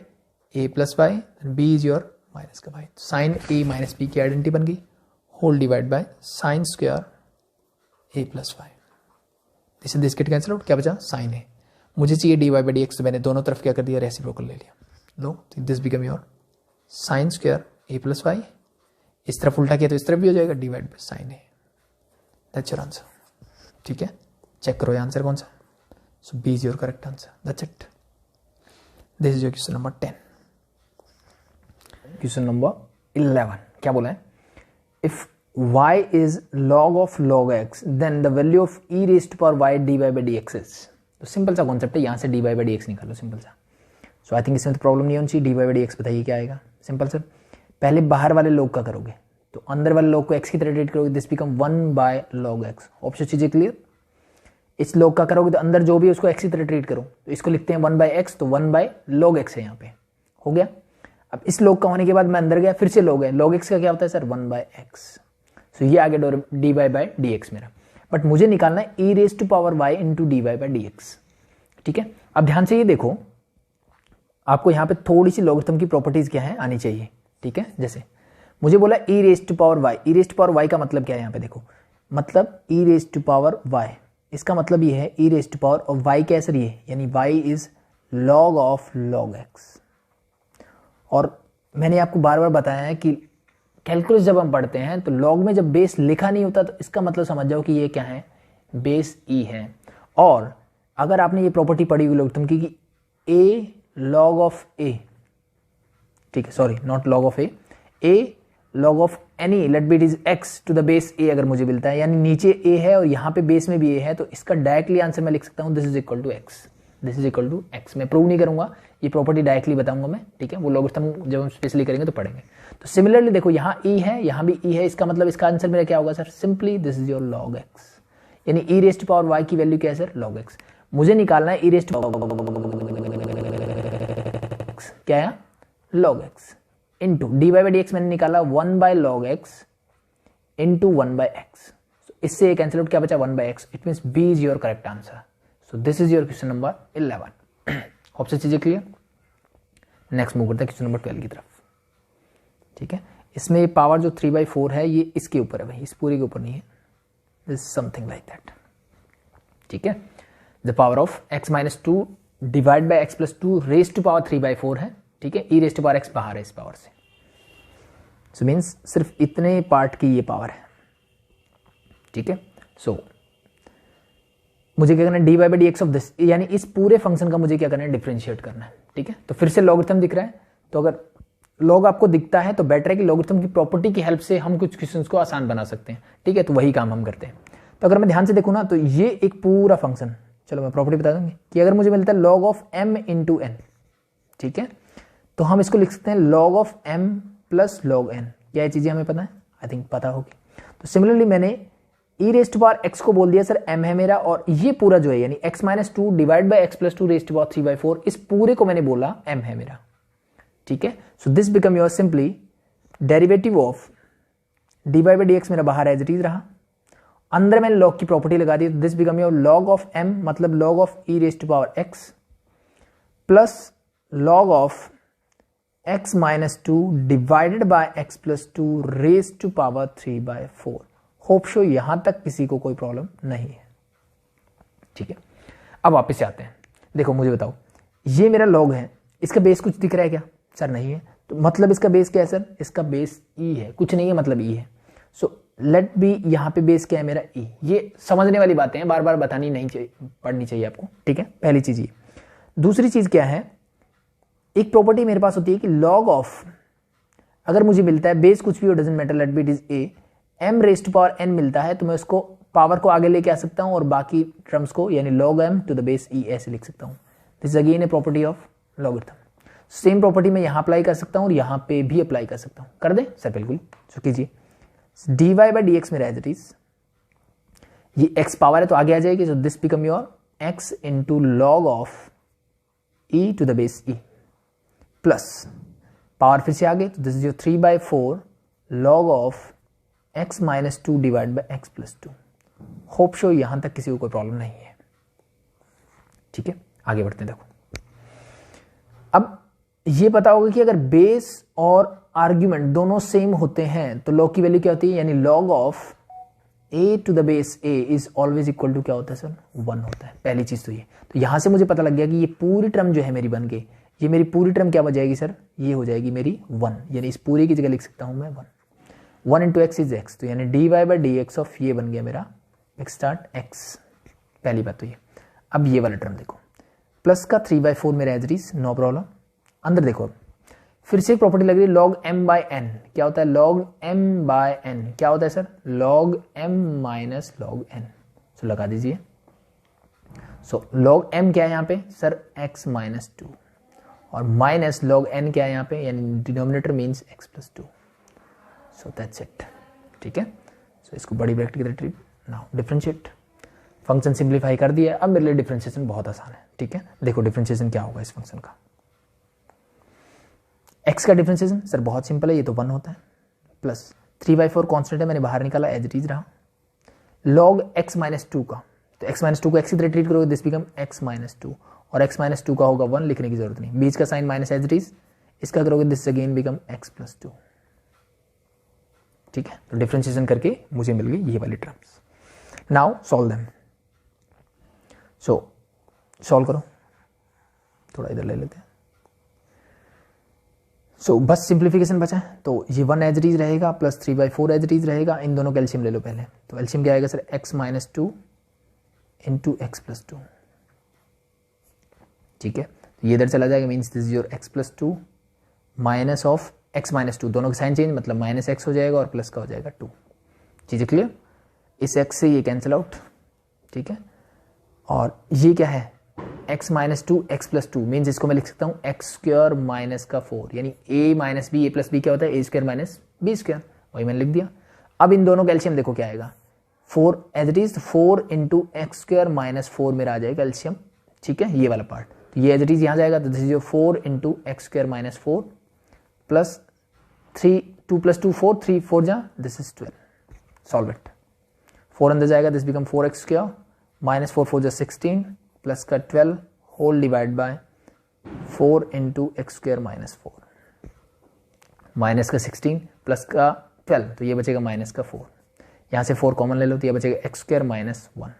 S1: A plus Y, B is your minus का Y. Sine A minus B की आइडेंटिटी बन गई, whole divide by sine square A plus y. This get cancel out, क्या बचा साइन ए. मुझे चाहिए d Y by D x, तो मैंने दोनों तरफ क्या कर दिया, रेसिप्रोकल ले लिया. लो this become your sine square A plus Y. इस तरफ उल्टा किया तो इस तरफ भी हो जाएगा, divide by sine A. That's your answer. ठीक है, चेक करो ये आंसर कौन सा. So B is your correct answer. That's it. This is your question number 10. Question number 11 क्या बोला है, if y is log of log x then the value of e raised to power y dy by dx is. तो simple सा concept है, यहां से dy by dx निकालो, simple सा. सो आई थिंक इसमें तो प्रॉब्लम नहीं होनी चाहिए. dy by dx बताइए क्या आएगा. सिंपल सर, पहले बाहर वाले log का करोगे तो अंदर वाले log को x की तरह ट्रीट करोगे, this become 1 by log x. Option चीजें क्लियर. इस log का करोगे तो अंदर जो भी है उसको x की तरह ट्रीट करो, तो इसको लिखते हैं 1 बाय x, तो 1 बाय log x है यहाँ पे. हो गया. अब इस log का होने के बाद मैं अंदर गया, फिर से log है, log x का क्या होता है सर, 1 बाय x. सो ये आगे D Y by D x मेरा. बट मुझे निकालना है ई raise to power Y into D Y by D X. ठीक है, अब ध्यान से ये देखो, आपको यहाँ पे थोड़ी सी लॉगरिथम की प्रॉपर्टीज क्या है आनी चाहिए. ठीक है, जैसे मुझे बोला E raise to power Y. E raise to power Y का मतलब क्या है, यहाँ पे देखो, मतलब E raise to power Y, इसका मतलब ये है ई रेज टू पावर और वाई क्या है सर, ये यानी Y is log of log X. और मैंने आपको बार बार बताया है कि कैलकुलस जब हम पढ़ते हैं तो लॉग में जब बेस लिखा नहीं होता तो इसका मतलब समझ जाओ कि ये क्या है, बेस ई है. और अगर आपने ये प्रॉपर्टी पढ़ी हुई लॉगरिथम की कि ए लॉग ऑफ ए, ठीक है, sorry not log of A log of any let B it is X to the base A अगर मुझे मिलता है, यानी नीचे ए है और यहाँ पे बेस में भी ए है, तो इसका डायरेक्टली आंसर मैं लिख सकता हूँ this is equal to x. This is equal to x. मैं प्रूव नहीं करूंगा, ये प्रॉपर्टी डायरेक्टली बताऊंगा मैं. ठीक है, वो लॉगरिथम जब हम स्पेशली करेंगे तो पढ़ेंगे. तो सिमिलरली देखो, यहाँ ई है, यहाँ भी ई है, इसका मतलब इसका आंसर मेरा क्या होगा sir, simply this is your log x. यानी ई रेस्ट पावर वाई की वैल्यू क्या है सर, लॉग एक्स. मुझे निकालना है ई रेस्ट क्या है, log x into D Y by D x. मैंने निकाला 1 by log x into 1 by x. इससे एक कैंसिल आउट, क्या बचा 1 by x. It means B is your correct answer. So this is your question number 11. Hope so चीजें clear. Next move करते हैं question number 12 की तरफ. ठीक है, इसमें ये पावर जो 3/4 है ये इसके ऊपर है भाई, इस पूरे के ऊपर नहीं है. This something like that. ठीक है, the power of x minus 2 divide by x plus 2 raise to power 3/4 है. ठीक है, ई रेज टू पावर x बाहर है इस पावर से. सो मीन्स सिर्फ इतने पार्ट की ये पावर है. ठीक है, सो मुझे क्या करना है, d Y by D x of this, यानी इस पूरे फंक्शन का मुझे क्या करना है, डिफरेंशिएट करना है. ठीक है, तो फिर से लॉगरिथम दिख रहा है, तो अगर लॉग आपको दिखता है तो बेटर है कि लॉगरिथम की प्रॉपर्टी की हेल्प से हम कुछ क्वेश्चंस को आसान बना सकते हैं. ठीक है, तो वही काम हम करते हैं. तो अगर मैं ध्यान से देखूँ ना, तो ये एक पूरा फंक्शन, चलो मैं प्रॉपर्टी बता दूंगी कि अगर मुझे मिलता है log of m into n, ठीक है, तो हम इसको लिख सकते हैं log of m plus log n. क्या ये चीजें हमें पता है, आई थिंक पता होगी. तो सिमिलरली मैंने ई रेज टू पावर एक्स को बोल दिया सर m है मेरा, और ये पूरा जो है यानी x minus 2 divide by x plus 2 raise to power 3/4, इस पूरे को मैंने बोला m है मेरा. ठीक है, so this become your simply derivative of d Y by D x मेरा बाहर एज इट इज रहा, अंदर मैंने लॉग की प्रॉपर्टी लगा दी, तो this become your log of m मतलब log of e raise to power x plus log of x minus 2 divided by x plus 2 raise to power 3/4. Hope so यहां तक किसी को कोई प्रॉब्लम नहीं है. ठीक है, अब वापस से आते हैं. देखो मुझे बताओ, ये मेरा लॉग है, इसका बेस कुछ दिख रहा है क्या सर, नहीं है. तो मतलब इसका बेस क्या है सर, इसका बेस ई है, कुछ नहीं है मतलब ई है. सो लेट बी, यहां पे बेस क्या है मेरा ई. ये समझने वाली बातें हैं, बार बार बतानी नहीं चाहिए, पढ़नी चाहिए आपको. ठीक है, पहली चीज ये. दूसरी चीज क्या है, एक प्रॉपर्टी मेरे पास होती है कि लॉग ऑफ, अगर मुझे मिलता है बेस कुछ भी हो, doesn't matter, let B it is a, m raise to power n मिलता है, तो मैं उसको पावर को आगे लेके आ सकता हूं और बाकी टर्म्स को यानी log m to the base e ऐसे लिख सकता हूं. This is again a property of logarithm. Same property मैं यहां अप्लाई कर सकता हूं और यहां पे भी अप्लाई कर सकता हूं. कर दे सर, बिल्कुल. सो कीजिए, d Y by D x मेरा एज इट इज, ये x पावर है तो आगे आ जाएगी. So this become your x into log of e to the base e plus power फिर से आगे, तो this is your 3/4 log of x minus 2 divide by x plus 2. Hope so यहां तक किसी को कोई प्रॉब्लम नहीं है. ठीक है, आगे बढ़ते हैं। देखो अब ये पता होगा कि अगर बेस और आर्ग्यूमेंट दोनों सेम होते हैं तो लॉग की वैल्यू क्या होती है, यानी log of a to the base a is always equal to क्या होता है सर, 1 होता है। पहली चीज तो ये, तो यहां से मुझे पता लग गया कि ये पूरी टर्म जो है मेरी बन गई, ये मेरी पूरी टर्म क्या हो जाएगी सर, ये हो जाएगी मेरी 1, यानी इस पूरी की जगह लिख सकता हूं मैं 1 इंटू एक्स इज एक्स, तो यानी dy by D x of ये बन गया मेरा x स्टार्ट x। पहली बात तो ये। अब ये वाला टर्म देखो, प्लस का 3/4 मेरा as it is, no problem. अंदर देखो फिर से एक प्रॉपर्टी लग रही है log m बाय n, क्या होता है log m बाय n, क्या होता है sir log m minus log n। सो लगा दीजिए। सो log m क्या है यहाँ पे सर x माइनस 2, और माइनस log n क्या है यहाँ पे, यानी denominator means x plus 2। So that's it, ठीक है। सो इसको बड़ी ब्रैकेट की तरह treat, now differentiate, function simplify कर दिया। अब मेरे लिए डिफरेंशिएशन बहुत आसान है, ठीक है। देखो डिफरेंशिएशन क्या होगा इस फंक्शन का, x का डिफरेंशिएशन सर बहुत सिंपल है, ये तो 1 होता है, प्लस 3/4 कांस्टेंट है मैंने बाहर निकाला एज इट इज रहा, log x माइनस 2 का, तो x माइनस 2 को x की तरह ट्रीट करोगे, दिस बिकम x माइनस 2, और x माइनस 2 का होगा 1, लिखने की जरूरत नहीं, बीच का sine minus as it is, इसका करोगे this again become x plus 2, ठीक है। तो डिफरेंशिएशन करके मुझे मिल गई ये वाली टर्म्स। Now solve them. सो सॉल्व करो, थोड़ा इधर ले लेते हैं। सो बस सिंप्लीफिकेशन बचा है, तो ये 1 एज इट इज रहेगा, प्लस 3/4 एज इट इज रहेगा। इन दोनों का एलसीएम ले लो पहले, तो एलसीएम क्या आएगा sir x minus 2 into x plus 2, ठीक है। तो ये इधर चला जाएगा, means this is your x plus 2 minus of x minus 2, दोनों का साइन चेंज मतलब माइनस x हो जाएगा और प्लस का हो जाएगा 2। चीजें क्लियर, इस x से ये कैंसिल आउट, ठीक है। और ये क्या है x minus 2 x plus 2, means इसको मैं लिख सकता हूँ एक्स स्क्वायर माइनस का 4, यानी a minus b, a plus b क्या होता है a square minus b square, वही मैंने लिख दिया। अब इन दोनों का एलसीएम देखो क्या आएगा, 4 as it is 4 into x square minus 4 मेरा आ जाएगा एलसीएम, ठीक है, ये वाला पार्ट। तो ये एज इट इज यहाँ जाएगा, तो this is your 4 into x square minus 4 plus 3 2 plus 2 4 3 4 जा, दिस इज 12। सॉल्व इट, 4 अंदर जाएगा, this become 4x square minus 4 4 जा 16 प्लस का 12 whole divide by 4 into x square minus 4, minus का 16 प्लस का 12, तो ये बचेगा माइनस का 4, यहाँ से 4 कॉमन ले लो, तो ये बचेगा एक्स स्क्वायर माइनस 1,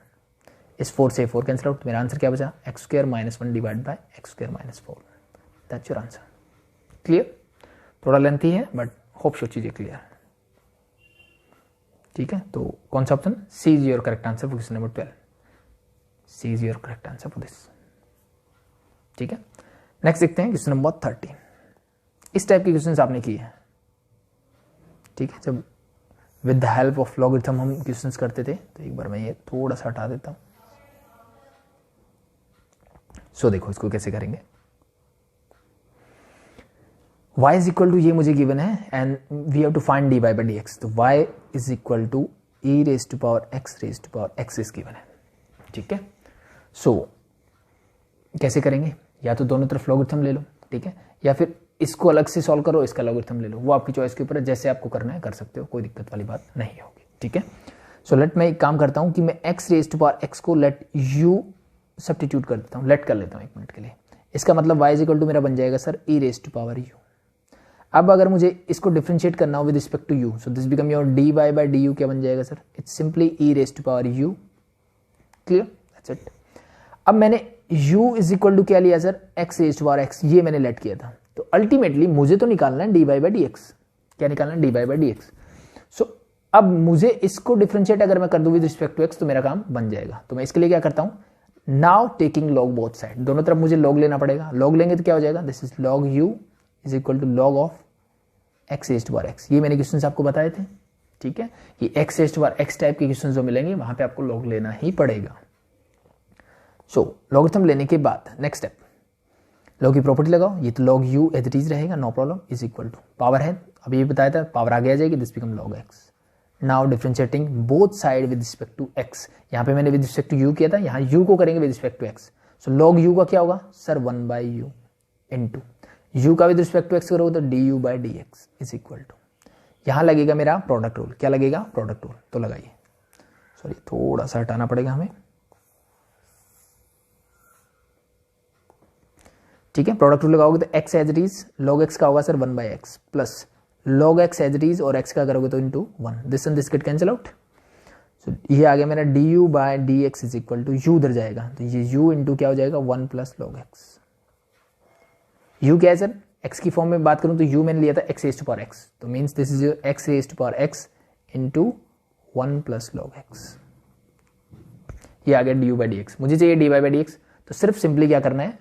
S1: इस 4 से 4 कैंसिल आउट, मेरा आंसर क्या बचा x square minus 1 divide by x square minus 4, that's your answer. Clear, थोड़ा लेंथी है बट होप सो चीजें क्लियर, ठीक है। तो कौन सा option, C is your correct answer for question number 12, C is your correct answer for this, ठीक है। नेक्स्ट देखते हैं क्वेश्चन नंबर 13। इस टाइप के क्वेश्चंस आपने किए हैं, ठीक है। जब with the help of logarithm हम क्वेश्चंस करते थे, तो एक बार मैं ये थोड़ा सा हटा देता हूं। सो देखो इसको कैसे करेंगे, y इज इक्वल टू, ये मुझे गिवन है and we have to find dy by dx, तो y is equal to e raise to power x raise to power x is given है, ठीक है। सो कैसे करेंगे, या तो दोनों तरफ लॉगरिथम ले लो, ठीक है, या फिर इसको अलग से सॉल्व करो, इसका लॉगरिथम ले लो, वो आपकी चॉइस के ऊपर है, जैसे आपको करना है कर सकते हो, कोई दिक्कत वाली बात नहीं होगी, ठीक है। सो लेट मैं एक काम करता हूं कि मैं x raise to power x को लेट u सब्स्टिट्यूट कर देता हूं, लेट कर लेता हूं 1 मिनट के लिए। इसका मतलब y इज इक्वल टू मेरा बन जाएगा sir e raise to power u। अब अगर मुझे इसको डिफरेंशिएट करना हो with respect to u, so this become your dy by du, क्या बन जाएगा sir, it's simply e raise to power u। Clear, that's it. अब मैंने u इज इक्वल टू क्या लिया sir, x raise to power x, ये मैंने late किया था, तो अल्टीमेटली मुझे तो निकालना है dy बाय dx, क्या निकालना है dy बाय dx। सो अब मुझे इसको डिफरेंशिएट अगर मैं कर दूं विद रिस्पेक्ट टू x, तो मेरा काम बन जाएगा। तो मैं इसके लिए क्या करता हूं, now taking log both side, दोनों तरफ मुझे लॉग लेना पड़ेगा, लॉग लेंगे तो क्या हो जाएगा, this is log u is equal to log of x raise to power x। ये मैंने क्वेश्चंस आपको बताए थे, ठीक है, कि x raise to power x type के क्वेश्चंस जो मिलेंगे वहां पे आपको लॉग लेना ही पड़ेगा। सो लॉगरिथम लेने के बाद नेक्स्ट स्टेप, लॉग की प्रॉपर्टी लगाओ, ये तो log u as it is रहेगा, no problem, is equal to power है, अभी ये बताया था पावर आगे आ जाएगी, this become log x। Now differentiating both side with respect to x, यहाँ पे मैंने विद रिस्पेक्ट टू u किया था, यहाँ u को करेंगे with respect to x। So log u का क्या होगा sir 1 by u into u का विद रिस्पेक्ट टू x करोगे तो du by dx is equal to, यहाँ लगेगा मेरा प्रोडक्ट रूल, क्या लगेगा प्रोडक्ट रूल, तो लगाइए, सॉरी थोड़ा सा हटाना पड़ेगा हमें, ठीक है, प्रोडक्ट रूल लगाओगे तो x as it is log x का होगा sir 1/x plus log x as it is और x का करोगे तो into 1, this and this get cancel out. सो ये आ गया मेरा du/dx is equal to u उधर जाएगा तो ये u इंटू क्या हो जाएगा 1 प्लस log x। u क्या है सर, x की फॉर्म में बात करूं तो u मैंने लिया था x raise to power x, तो means this is x raise to power x into 1 plus log x। ये आ गया du/dx, मुझे चाहिए dy/dx, तो सिर्फ सिंपली क्या करना है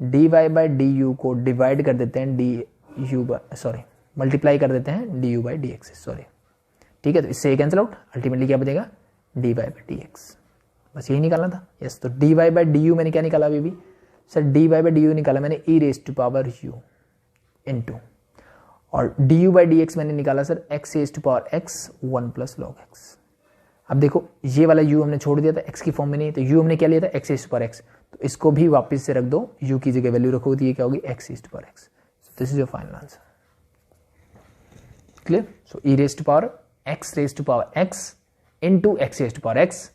S1: dy/du को डिवाइड कर देते हैं मल्टीप्लाई कर देते हैं du/dx, सॉरी ठीक है, तो इससे ये कैंसिल आउट, अल्टीमेटली क्या बचेगा dy/dx, बस यही निकालना था। यस, तो dy/du मैंने क्या निकाला अभी सर, dy/du निकाला मैंने e raise to power u into, और du/dx मैंने निकाला sir x raise to power x 1 plus log x। अब देखो ये वाला u हमने छोड़ दिया था, x की फॉर्म में नहीं, तो u हमने क्या लिया था x raise to power x, तो इसको भी वापस से रख दो, u की जगह वैल्यू रखो तो ये क्या होगी x raise to power x। This is your final answer, clear. So e raise to power x raise to power x into x raise to power x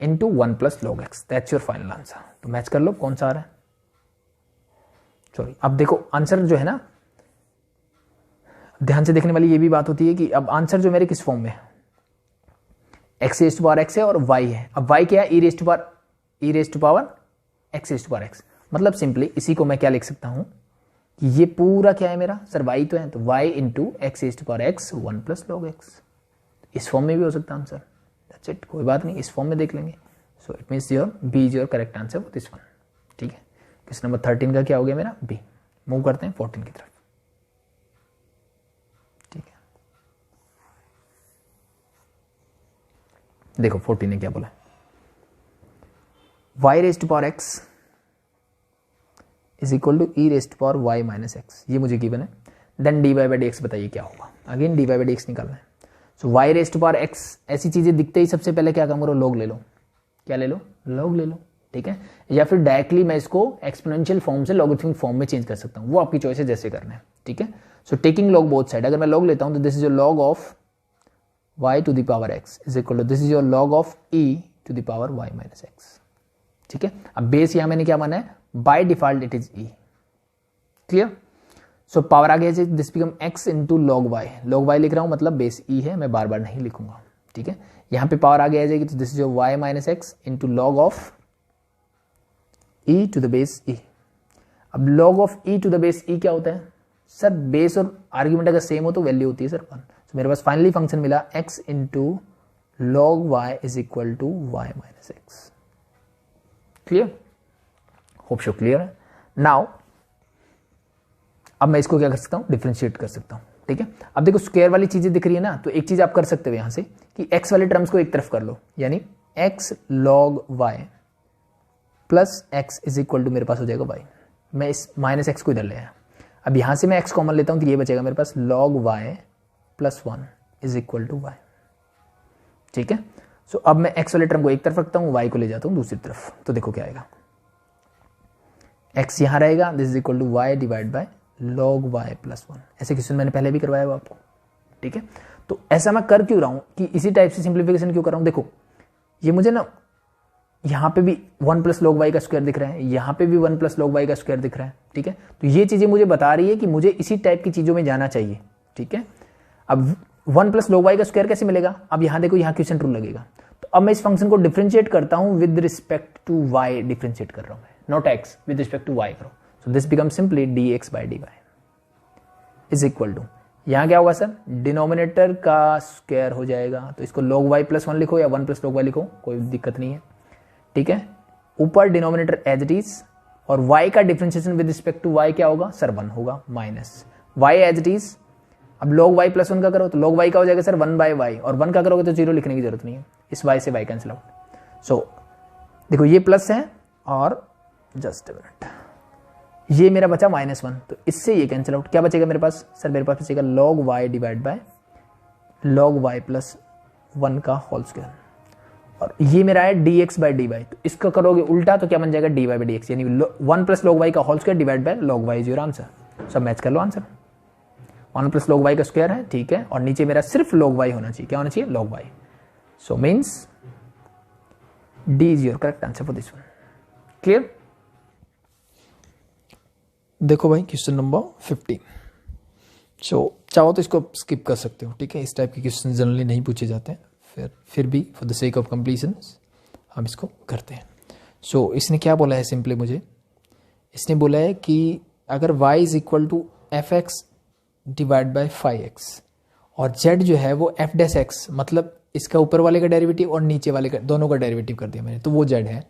S1: into 1 plus log x, that's your final answer. तो match कर लो कौन सा आ रहा है, sorry. अब देखो answer जो है ना, ध्यान से देखने वाली ये भी बात होती है कि अब आंसर जो मेरे किस फॉर्म में है, x raise to power x है और y है। अब y क्या है, e raise to power x raise to power x, मतलब सिंपली इसी को मैं क्या लिख सकता हूं कि ये पूरा क्या है मेरा सर y तो है, तो y into x raise to power x 1 plus log x, इस फॉर्म में भी हो सकता है आंसर, दैट्स इट, कोई बात नहीं, इस फॉर्म में देख लेंगे। So it means your B is your correct answer for this one, ठीक है। क्वेश्चन नंबर 13 का क्या हो गया मेरा बी। मूव करते हैं 14 की तरफ, ठीक है। देखो 14 ने क्या बोला, y raise to power x is equal to e raise to power y minus x, ये मुझे गिवन है। देन dy/dx बताइए क्या होगा, अगेन dy/dx निकालना है। So y raise to power x, ऐसी चीजें दिखते ही सबसे पहले क्या काम करो, log ले लो, क्या ले लो, log ले लो, ठीक है। या फिर डायरेक्टली मैं इसको एक्सपोनेंशियल फॉर्म से लॉगरिथमिक फॉर्म में चेंज कर सकता हूं, वो आपकी चॉइस है जैसे करना है, ठीक है। So taking log both side, अगर मैं log लेता हूं तो this is your log of y to the power x is equal to this is your log of e to the power y minus x, ठीक है। अब base यहां मैंने क्या माना है, by default it is e, clear. So power आ गया, this become x into log y लिख रहा हूं, मतलब बेस e है, मैं बार बार नहीं लिखूंगा, ठीक है। यहां पे पावर आगे आ जाएगी तो this is your y minus x into log of e to the base e। अब log of e to the base e क्या होता है सर, बेस और आर्ग्यूमेंट अगर सेम हो तो वैल्यू होती है सर 1। तो मेरे पास फाइनली फंक्शन मिला x into log y is equal to y minus x, clear, hope so clear है। नाउ अब मैं इसको क्या कर सकता हूं, डिफरेंशिएट कर सकता हूं, ठीक है। अब देखो स्क्वायर वाली चीजें दिख रही है ना, तो एक चीज आप कर सकते हो यहां से कि x वाले टर्म्स को एक तरफ कर लो, यानी x log y plus x is equal to मेरे पास हो जाएगा y, मैं इस माइनस x को इधर ले आया। अब यहां से मैं x कॉमन लेता हूं तो ये बचेगा मेरे पास log y plus 1 is equal to y, ठीक है। सो अब मैं x वाले टर्म को एक तरफ रखता हूं, y को ले जाता हूं दूसरी तरफ, तो देखो क्या आएगा, x यहां रहेगा, this is equal to y divide by log y plus 1। ऐसे क्वेश्चन मैंने पहले भी करवाया हुआ आपको, ठीक है। तो ऐसा मैं कर क्यों रहा हूं कि इसी टाइप से सिंप्लीफिकेशन क्यों कर रहा हूं, देखो ये मुझे ना यहां पे भी 1 प्लस log y का स्क्वायर दिख रहा है, यहां पे भी 1 प्लस log y का स्क्वायर दिख रहा है, ठीक है। तो ये चीजें मुझे बता रही है कि मुझे इसी टाइप की चीजों में जाना चाहिए, ठीक है। अब 1 प्लस log y का स्क्वायर कैसे मिलेगा, अब यहां देखो यहां क्वेश्चन रूल लगेगा, तो अब मैं इस फंक्शन को डिफरेंशिएट करता हूं with respect to y, differentiate कर रहा हूं मैं, not x, with respect to y करो। So this become simply dx by dy is equal to, यहां क्या होगा सर, डिनोमिनेटर का स्क्वायर हो जाएगा, तो इसको log y प्लस 1 लिखो या 1 प्लस log y लिखो, कोई दिक्कत नहीं है, ठीक है। ऊपर डिनोमिनेटर एज इट इज, और y का differentiation with respect to y क्या होगा सर 1 होगा, minus y as it is. अब log y प्लस 1 का करो तो log y का हो जाएगा सर 1 बाय y, और 1 का करोगे तो 0 लिखने की जरूरत नहीं है, इस y से y कैंसिल आउट। सो देखो ये प्लस है और जस्ट मिनट, ये मेरा बचा -1, तो इससे ये कैंसिल आउट, क्या बचेगा मेरे पास सर, मेरे पास बचेगा log y divide by log y plus 1 का होल स्क्वायर, और ये मेरा है dx बाय dy, तो इसका करोगे उल्टा तो क्या बन जाएगा dy बाय dx, यानी 1 प्लस log y का whole square divide by log y is your answer. सब मैच कर लो आंसर, 1 प्लस log y का स्क्वायर है, ठीक है, और नीचे मेरा सिर्फ log y होना चाहिए, क्या होना चाहिए log y। So means D is your correct answer for this one, clear. देखो भाई क्वेश्चन नंबर 15। चाहो तो इसको स्किप कर सकते हो, ठीक है, इस टाइप के क्वेश्चन जनरली नहीं पूछे जाते हैं, फिर भी for the sake of completion हम इसको करते हैं। इसने क्या बोला है सिंपली मुझे, इसने बोला है कि अगर y is equal to f x divide by 5x और z जो है वो f डैश x, मतलब इसका ऊपर वाले का डेरिवेटिव और नीचे वाले का, दोनों का डेरिवेटिव कर दिया मैंने, तो वो z है।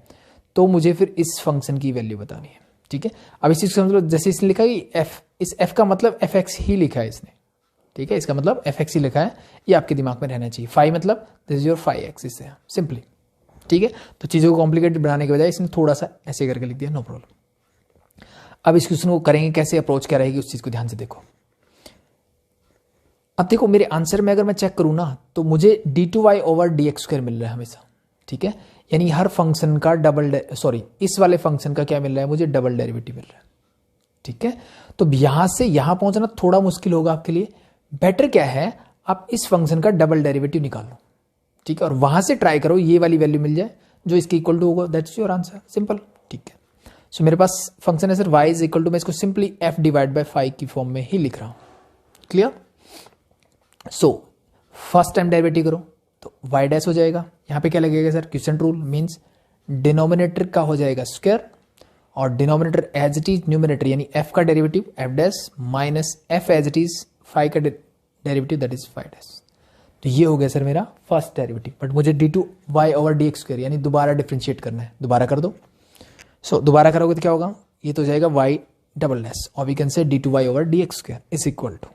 S1: तो मुझे फिर इस फंक्शन की वैल्यू बतानी है, ठीक है। अब इस चीज को समझ लो, जैसे इसने लिखा कि f, इस f का मतलब एफ एक्स ही लिखा है इसने, ठीक है, इसका मतलब एफ एक्स ही लिखा है, ये आपके दिमाग में रहना चाहिए। 5 मतलब दिस इज योर 5x, इससे सिंपली, ठीक है। तो चीज़ों को कॉम्प्लिकेटेड बनाने के बजाय इसने थोड़ा सा ऐसे करके लिख दिया, नो प्रॉब्लम। अब इस क्वेश्चन को करेंगे कैसे, अप्रोच क्या रहेगी, उस चीज़ को ध्यान से देखो। अब देखो मेरे आंसर में अगर मैं चेक करूँ ना, तो मुझे d2y ओवर dx स्क्वायर मिल रहा है हमेशा, ठीक है, यानी हर फंक्शन का इस वाले फंक्शन का क्या मिल रहा है मुझे, डबल डेरिवेटिव मिल रहा है, ठीक है। तो यहां से यहां पहुंचना थोड़ा मुश्किल होगा आपके लिए, बेटर क्या है आप इस फंक्शन का डबल डेरिवेटिव निकाल लो, ठीक है, और वहां से ट्राई करो ये वाली वैल्यू मिल जाए जो इसके इक्वल टू होगा, दैट्स योर आंसर, सिंपल, ठीक है। मेरे पास फंक्शन है sir y is equal to, मैं इसको सिंपली f डिवाइड बाई 5 की फॉर्म में ही लिख रहा हूं, क्लियर। फर्स्ट टाइम डेरिवेटिव करो तो y डैश हो जाएगा, यहां पे क्या लगेगा sir, quotient rule means denominator का हो जाएगा स्क्वायर और denominator as it is numerator यानी f का derivative f dash minus f as it is 5 का डेरिवेटिव दैट इज 5 डैश। तो ये हो गया सर मेरा फर्स्ट डेरिवेटिव, बट मुझे d2y ओवर dx स्क्वायर यानी दोबारा डिफरेंशिएट करना है, दोबारा कर दो। दोबारा करोगे तो क्या होगा, ये तो हो जाएगा y डबल डैश और we can say d2y over dx square is equal to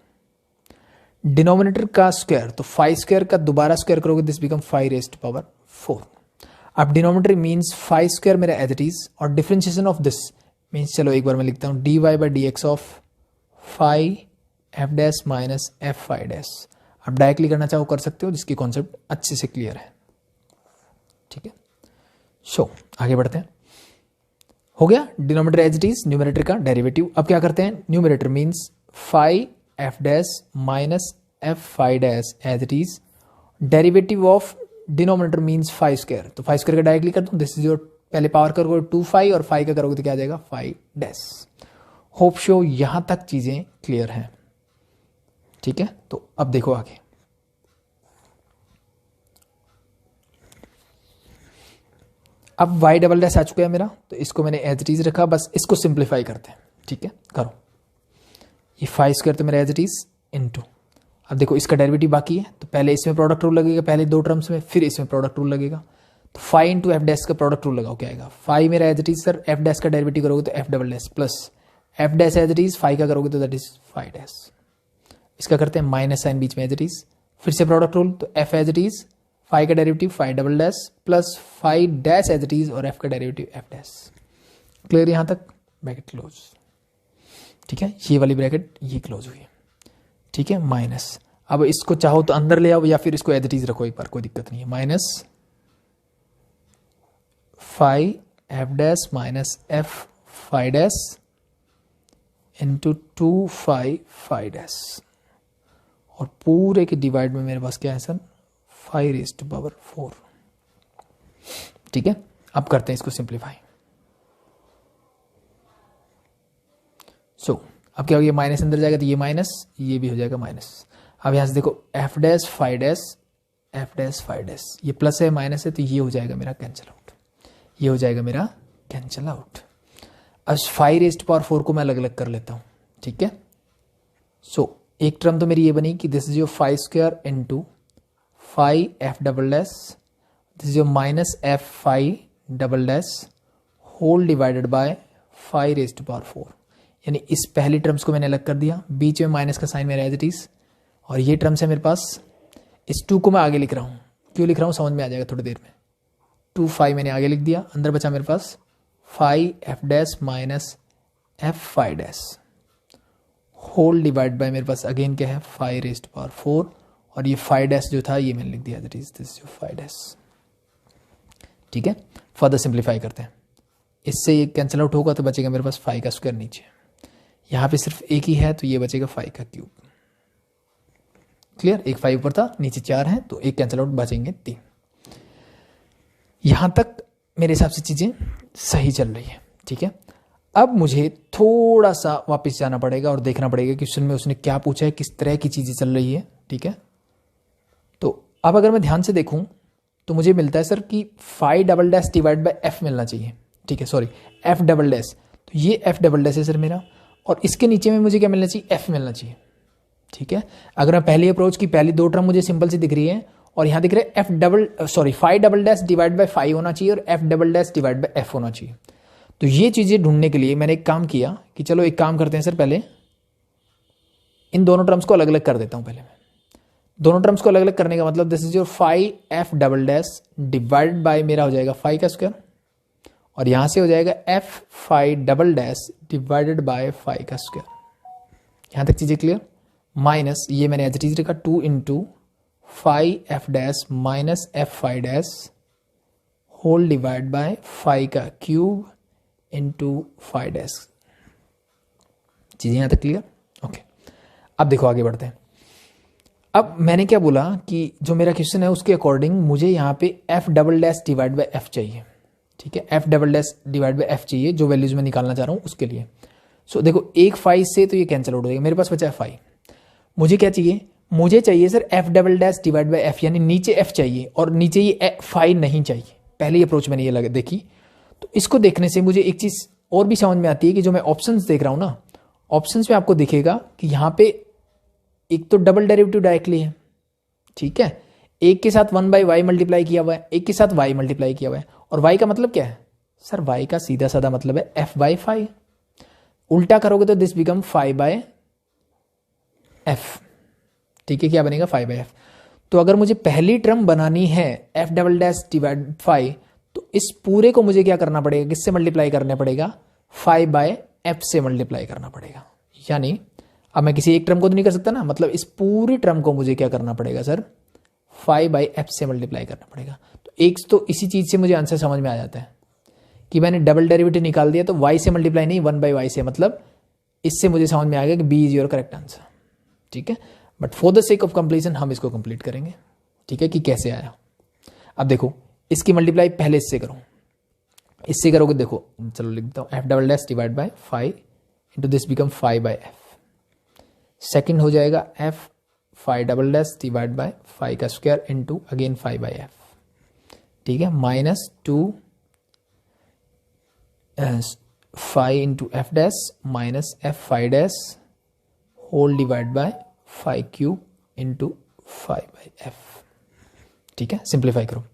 S1: denominator का स्क्वायर, तो 5 स्क्वायर का दोबारा स्क्वायर करोगे this become 5 raised to power 4। अब डिनोमिनेटर मींस 5 स्क्वायर मेरा एज इट इज और डिफरेंशिएशन ऑफ दिस मींस, चलो एक बार मैं लिखता हूं dy by dx of 5 f dash minus f 5 dash. आप डायरेक्टली करना चाहो कर सकते हो, जिसकी कॉन्सेप्ट अच्छे से क्लियर है, ठीक है। आगे बढ़ते हैं, हो गया denominator as it is, numerator का डेरिवेटिव। अब क्या करते हैं, numerator means 5 f dash minus f 5 dash as it is, derivative of denominator means 5 square, तो 5 स्क्वायर का डायरेक्टली कर दूं, दिस इज योर, पहले पावर करोगे 2 5 और 5 का करोगे तो क्या आ जाएगा 5 डैश। होप शो यहां तक चीजें क्लियर हैं, ठीक है। तो अब देखो आगे, अब y डबल डैश आ चुका है मेरा, तो इसको मैंने एज इट इज रखा, बस इसको सिंप्लीफाई करते हैं, ठीक है, करो। ये 5 स्क्वायर तो मेरा एज इट इज इनटू, अब देखो इसका डेरिवेटिव बाकी है, तो पहले इसमें प्रोडक्ट रूल लगेगा, पहले दो टर्म्स में, फिर इसमें प्रोडक्ट रूल लगेगा, तो 5 इंटू एफ डैश का प्रोडक्ट रूल लगाओ, क्या आएगा 5 मेरा as it is sir, f dash का डेरिवेटिव करोगे तो f double dash plus f dash as it is 5 का करोगे तो दैट इज 5 डैश। इसका करते हैं माइनस साइन बीच में एज इट इज, फिर से प्रोडक्ट रूल, तो एफ एज इट इज 5 का derivative 5 double dash plus 5 dash as it is और एफ का डेरिवेटिव एफ डैश। क्लियर यहां तक, ब्रैकेट क्लोज, ठीक है, ये वाली ब्रैकेट ये क्लोज हुई, ठीक है, माइनस। अब इसको चाहो तो अंदर ले आओ या फिर इसको एज इट इज रखो एक बार, कोई दिक्कत नहीं है, minus 5 f dash minus f 5 dash into 2 5 5 dash, और पूरे के डिवाइड में मेरे पास क्या है सर 5 रेज़ टू पावर 4, ठीक है। अब करते हैं इसको सिंप्लीफाई। अब क्या हो गया, माइनस अंदर जाएगा तो ये माइनस, ये भी हो जाएगा माइनस। अब यहां से देखो F dash 5 dash F dash 5 dash, ये प्लस है माइनस है, तो ये हो जाएगा मेरा कैंसिल आउट, ये हो जाएगा मेरा कैंसिल आउट। अब 5 रेज़ टू पावर 4 को मैं अलग अलग कर लेता हूं, ठीक है। एक टर्म तो मेरी ये बनी कि this is your 5 square into 5 f double dash, this is your minus f 5 double dash whole divided by 5 raise to power 4, यानी इस पहली टर्म्स को मैंने अलग कर दिया, बीच में माइनस का साइन मेरा एज इट इज, और ये टर्म्स है मेरे पास, इस 2 को मैं आगे लिख रहा हूं, क्यों लिख रहा हूं समझ में आ जाएगा थोड़ी देर में। 2 5 मैंने आगे लिख दिया, अंदर बचा मेरे पास 5 f dash minus f 5 dash whole divide by मेरे पास अगेन क्या है 5 रेज़ टू पावर 4, और ये 5 डैश जो था ये मैंने लिख दिया दैट इज दिस 5 डैश, ठीक है। फर्दर सिंप्लीफाई करते हैं, इससे ये कैंसिल आउट होगा तो बचेगा मेरे पास 5 का स्क्वायर नीचे, यहां पे सिर्फ एक ही है तो ये बचेगा 5 का क्यूब। क्लियर, एक 5 ऊपर था नीचे 4 है तो एक कैंसिल आउट बचेंगे 3। यहां तक मेरे हिसाब से चीजें सही चल रही है, ठीक है। अब मुझे थोड़ा सा वापस जाना पड़ेगा और देखना पड़ेगा क्वेश्चन में उसने क्या पूछा है, किस तरह की चीज़ें चल रही है। ठीक है, तो अब अगर मैं ध्यान से देखूं तो मुझे मिलता है सर कि phi double dash divide by f मिलना चाहिए। ठीक है, सॉरी एफ डबल डैश, तो ये एफ डबल डैश है सर मेरा, और इसके नीचे में मुझे क्या मिलना चाहिए, एफ मिलना चाहिए। ठीक है, अगर मैं पहली अप्रोच की पहली दो टर्म मुझे सिंपल सी दिख रही है और यहाँ दिख रहा है f double sorry phi double dash divide by phi होना चाहिए और f double dash divide by f होना चाहिए। तो ये चीज़ें ढूंढने के लिए मैंने एक काम किया कि चलो एक काम करते हैं सर, पहले इन दोनों टर्म्स को अलग अलग कर देता हूँ। पहले मैं दोनों टर्म्स को अलग अलग करने का मतलब this is your phi f double dash divide by मेरा हो जाएगा फाई का स्क्वायर, और यहां से हो जाएगा F phi double dash divided by phi का स्क्वायर। यहां तक चीजें क्लियर। माइनस ये मैंने एज इट इज रखा 2 into phi f dash minus F phi dash whole divide by phi का क्यूब इंटू फाई डैश। चीजें यहां तक क्लियर। ओके, अब देखो आगे बढ़ते हैं। अब मैंने क्या बोला कि जो मेरा क्वेश्चन है उसके अकॉर्डिंग मुझे यहाँ पे F double dash divide by F चाहिए। ठीक है, f double dash divide by F चाहिए, जो वैल्यूज मैं निकालना चाह रहा हूँ उसके लिए। सो देखो एक फाई से तो ये कैंसिल आउट हो जाएगा, मेरे पास बचा है फाई। मुझे क्या चाहिए, मुझे चाहिए sir F double dash divide by F, यानी नीचे एफ चाहिए और नीचे ये फाई नहीं चाहिए। पहली अप्रोच मैंने ये देखी, तो इसको देखने से मुझे एक चीज और भी समझ में आती है कि जो मैं ऑप्शंस देख रहा हूँ ना, ऑप्शंस में आपको दिखेगा कि यहाँ पे एक तो डबल डेरिवेटिव डायरेक्टली है। ठीक है, एक के साथ 1 बाई वाई मल्टीप्लाई किया हुआ है, एक के साथ वाई मल्टीप्लाई किया हुआ है, और वाई का मतलब क्या है सर, वाई का सीधा साधा मतलब है एफ बाई फाई। उल्टा करोगे तो this become phi by F. ठीक है, क्या बनेगा फाई बाय एफ। तो अगर मुझे पहली टर्म बनानी है f double dash divide phi, तो इस पूरे को मुझे क्या करना पड़ेगा, किससे मल्टीप्लाई करना पड़ेगा, फाई बाय एफ से मल्टीप्लाई करना पड़ेगा। यानी अब मैं किसी एक टर्म को तो नहीं कर सकता ना, मतलब इस पूरी टर्म को मुझे क्या करना पड़ेगा सर, फाई बाई एफ से मल्टीप्लाई करना पड़ेगा। तो एक तो इसी चीज से मुझे आंसर समझ में आ जाता है कि मैंने डबल डेरिवेटिव निकाल दिया, तो वाई से मल्टीप्लाई नहीं 1 बाई वाई से, मतलब इससे मुझे समझ में आ गया कि B is your correct answer. ठीक है, but for the sake of completion हम इसको कंप्लीट करेंगे। ठीक है, कि कैसे आया। अब देखो इसकी मल्टीप्लाई पहले इससे करो, इससे करोगे देखो, चलो लिख देता हूँ F double dash divide by phi into this become phi by F. Second हो जाएगा F phi double dash divide by phi का square into again phi by F. ठीक है, minus 2 phi into F dash minus F phi dash whole divide by phi cube into phi by F. ठीक है, simplify करो,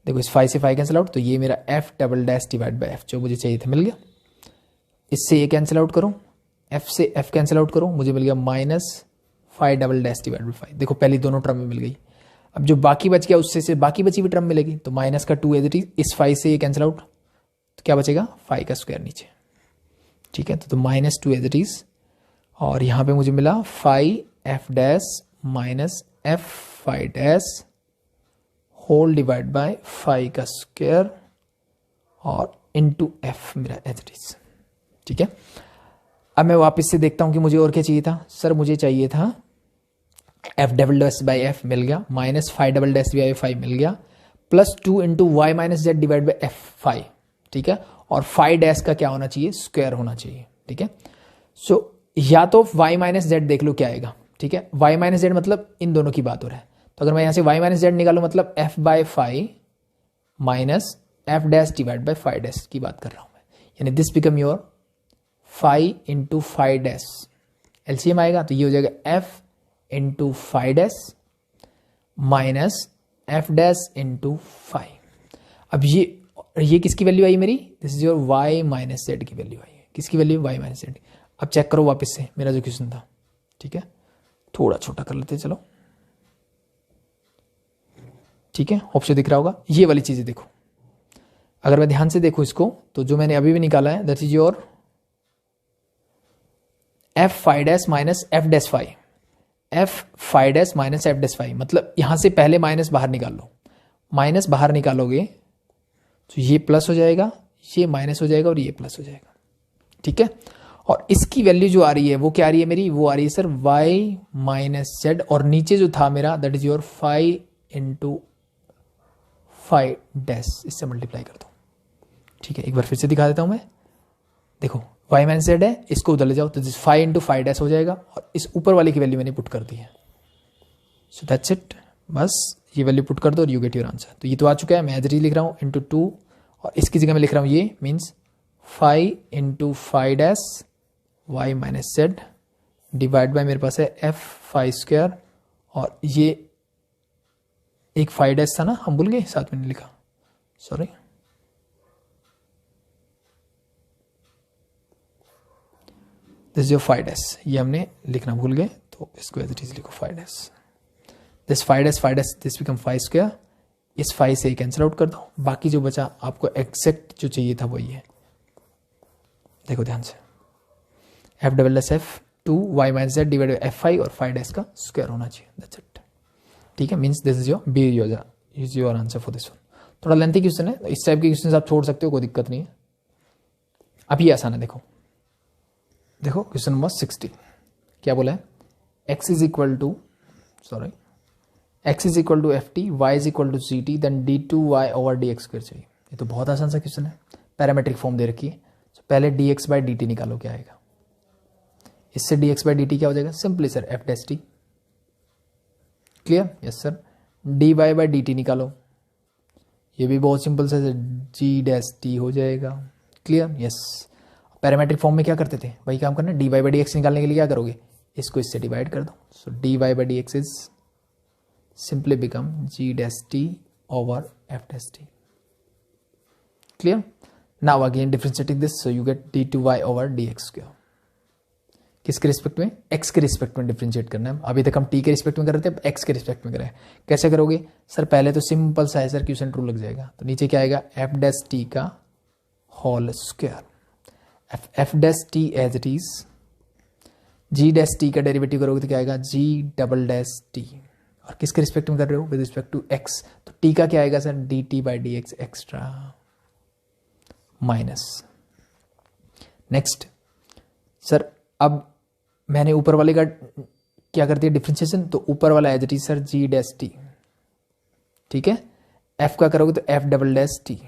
S1: देखो इस phi से phi cancel out, तो ये मेरा f double dash divide by f जो मुझे चाहिए था मिल गया। इससे ये कैंसिल आउट करो, एफ से एफ कैंसिल आउट करो, मुझे मिल गया minus phi double dash divide by phi. देखो पहली दोनों टर्म में मिल गई। अब जो बाकी बच गया उससे से बाकी बची हुई टर्म मिलेगी, तो माइनस का 2 एज इट इज, इस फाई से ये कैंसिल आउट, तो क्या बचेगा फाई का स्क्वायर नीचे। ठीक है, तो माइनस 2 एज इट इज, और यहाँ पे मुझे मिला phi f dash minus F phi dash whole divide by phi का स्क्वायर और इनटू एफ मेरा एज इट इज। ठीक है, अब मैं वापस से देखता हूं कि मुझे और क्या चाहिए था सर, मुझे चाहिए था F double dash by F मिल गया, minus phi double dash by phi मिल गया, plus 2 into Y minus Z divide by F phi. ठीक है, और फाई डैश का क्या होना चाहिए, स्क्वायर होना चाहिए। ठीक है, सो या तो वाई माइनस जेड देख लो क्या आएगा। ठीक है, वाई माइनस जेड मतलब इन दोनों की बात हो रहा है, तो अगर मैं यहां से वाई माइनस जेड निकालू मतलब f by phi minus f dash divide by phi dash की बात कर रहा हूं मैं, यानी this become your phi into phi dash, LCM आएगा तो ये हो जाएगा f into phi dash minus f dash into phi. अब ये किसकी वैल्यू आई मेरी, this is your y minus z की वैल्यू आई है। किसकी वैल्यू, वाई माइनस जेड। अब चेक करो वापस से मेरा जो क्वेश्चन था। ठीक है, थोड़ा छोटा कर लेते चलो। ठीक है, ऑप्शन दिख रहा होगा, ये वाली चीजें देखो, अगर मैं ध्यान से देखूं इसको, तो जो मैंने अभी भी निकाला है that is your f phi dash minus f dash phi, f phi dash minus f dash phi, मतलब यहां से पहले माइनस बाहर निकाल लो, माइनस बाहर निकालोगे तो ये प्लस हो जाएगा, ये माइनस हो जाएगा और ये प्लस हो जाएगा। ठीक है, और इसकी वैल्यू जो आ रही है वो क्या आ रही है मेरी, वो आ रही है सर वाई माइनस जेड, और नीचे जो था मेरा that is your phi into phi dash, इससे मल्टीप्लाई कर दो। ठीक है, एक बार फिर से दिखा देता हूं मैं, देखो y माइनस जेड है, इसको उधर ले जाओ तो दिस 5 इंटू 5 डैश हो जाएगा और इस ऊपर वाले की वैल्यू मैंने पुट कर दी है. So that's it. बस ये वैल्यू पुट कर दो और यू गेट योर आंसर. तो ये तो आ चुका है. मैं एज लिख रहा हूँ इंटू 2 और इसकी जगह मैं लिख रहा हूँ ये means 5 into 5 dash y minus Z divide by मेरे पास है एफ 5 स्क्वायर और ये एक 5 डैश था ना, हम भूल गए, साथ में नहीं लिखा, सॉरी. दिस जो 5 डैश ये हमने लिखना भूल गए तो इसको एज इट इज लिखो 5 dash. This 5 dash this become 5 square. इस 5 से कैंसिल आउट कर दो. बाकी जो बचा आपको एग्जैक्ट जो चाहिए था वही है. देखो ध्यान से, f double s f 2 y minus Z divide by f 5 और 5 डैश का स्क्वायर होना चाहिए. That's it. ठीक है, means this is your B is your answer for this one. थोड़ा लेंथी क्वेश्चन है, इस टाइप के क्वेश्चन आप छोड़ सकते हो, कोई दिक्कत नहीं है. अब ये आसान है. देखो क्वेश्चन नंबर 60 क्या बोला है. x is equal to f t, y is equal to c t, then d two Y over D x square चाहिए. ये तो बहुत आसान सा क्वेश्चन है. पैरामेट्रिक फॉर्म दे रखी है. तो पहले d x by d t निकालो, क्या आएगा. इससे d x by d t क्या हो जाएगा, simply sir f dash T. Clear. Yes sir. D Y by d t निकालो, ये भी बहुत सिंपल से जी डैश टी हो जाएगा. क्लियर. यस. पैरामेट्रिक फॉर्म में क्या करते थे, वही काम करना. D Y by D x निकालने के लिए क्या करोगे, इसको इससे डिवाइड कर दो. So D Y by D x is simply become G dash T over F dash T. Clear. Now again differentiating this, so you get D two Y over D x square. किसके respect में, X के respect में differentiate करना है. अभी तक हम T के रिस्पेक्ट में कर रहे थे, अब एक्स के रिस्पेक्ट में करें. कैसे करोगे सर, पहले तो सिंपल सा है सर, क्वेश्चन ट्रू लग जाएगा. तो नीचे क्या आएगा, एफ डैश टी का whole square. F dash t as it is. G dash t का डेरिवेटिव करोगे तो क्या आएगा, जी डबल डैश टी. और किसके रिस्पेक्ट में कर रहे हो, विद रिस्पेक्ट टू एक्स. तो टी का क्या आएगा sir, d t by D x extra minus. Next sir, अब मैंने ऊपर वाले का क्या कर दिया डिफरेंशिएशन, तो ऊपर वाला as it is sir g dash t. ठीक है. एफ का करोगे तो एफ डबल डैश टी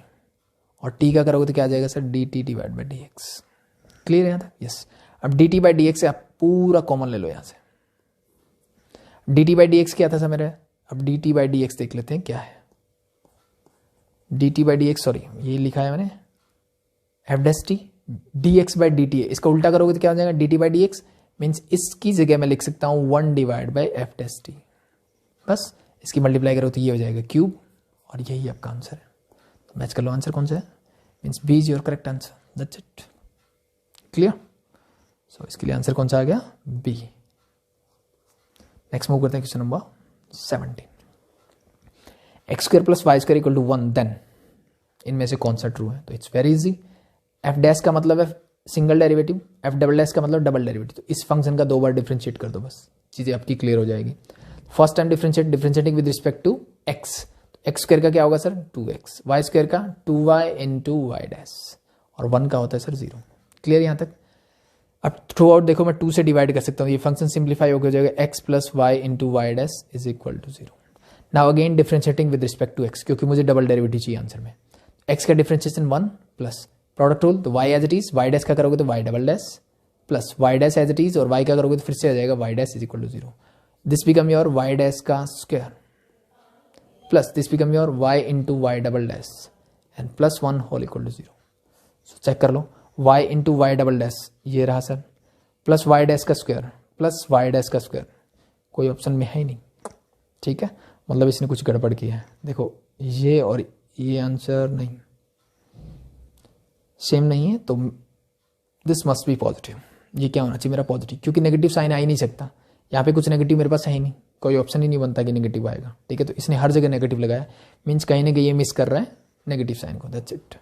S1: और टी का करोगे तो क्या आ जाएगा sir, d t divide by D x. Clear है यहाँ तक. यस. अब d t by D x से आप पूरा कॉमन ले लो यहाँ से. D t by D x क्या था सर मेरे, अब d t by D x देख लेते हैं क्या है. D t by D x, sorry ये लिखा है मैंने F dash T, D x by d T है. इसका उल्टा करोगे तो क्या हो जाएगा, d t by D x means इसकी जगह मैं लिख सकता हूँ 1 divide by F dash T. बस इसकी मल्टीप्लाई करो तो ये हो जाएगा क्यूब और यही आपका आंसर है. तो मैच कर लो आंसर कौन सा है, means B is your correct answer. That's it. Clear. So इसके लिए आंसर कौन सा आ गया, बी. नेक्स्ट मूव करते हैं question number 17. X square plus y square equal to 1, then इनमें से कौन सा ट्रू है. तो it's very easy. F dash का मतलब है single derivative, f double dash का मतलब डबल डेरिवेटिव. तो इस फंक्शन का 2 बार डिफरेंशिएट कर दो, बस चीजें आपकी क्लियर हो जाएगी. First time differentiating with respect to x. X square का क्या होगा सर, 2x. वाई स्क्वायर का 2y इंटू वाई डैश और 1 का होता है सर 0. क्लियर यहाँ तक. अब थ्रू आउट देखो, मैं 2 से डिवाइड कर सकता हूँ, ये फंक्शन सिंप्लीफाई हो जाएगा x plus y into y dash is equal to 0. Now again differentiating with respect to x, क्योंकि मुझे डबल डेरिवेटिव चाहिए आंसर में. x का डिफरेंशिएशन 1 प्लस प्रोडक्ट रूल, तो y as it is, y dash का करोगे तो y double dash plus Y dash as it is और y का करोगे तो फिर से आ जाएगा y dash is equal to 0. This become your y dash का square plus this become your y into Y double dash and plus 1 whole equal to 0. So check कर लो, y into Y double dash ये रहा sir, plus Y dash का square plus Y dash का square, कोई option में है ही नहीं. ठीक है, मतलब इसने कुछ गड़बड़ की है. देखो ये और ये आंसर नहीं सेम नहीं है, तो दिस मस्ट बी पॉजिटिव. ये क्या होना चाहिए मेरा, पॉजिटिव, क्योंकि नेगेटिव साइन आ ही नहीं सकता. यहाँ पे कुछ नेगेटिव मेरे पास है ही नहीं, कोई ऑप्शन ही नहीं बनता कि नेगेटिव आएगा. ठीक है, तो इसने हर जगह नेगेटिव लगाया, मीन्स कहीं ना कहीं ये मिस कर रहा है नेगेटिव साइन को. That's it.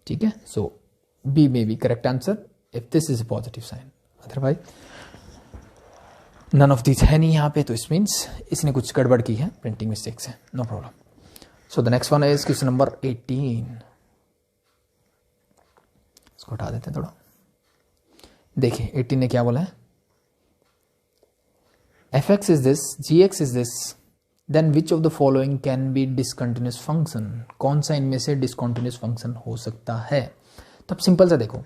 S1: ठीक है, so B may be correct answer if this is positive sign, otherwise none of this है नहीं यहाँ पे. तो इस मीन्स इसने कुछ गड़बड़ की है, प्रिंटिंग मिस्टेक्स है, no problem. So the next one is question number 18. इसको हटा देते हैं थोड़ा. देखिए 18 ने क्या बोला है, f x is this, g x is this, then which of the following can be discontinuous function. कौन सा इनमें से डिसकंटिन्यूस फंक्शन हो सकता है. तो अब सिंपल सा देखो,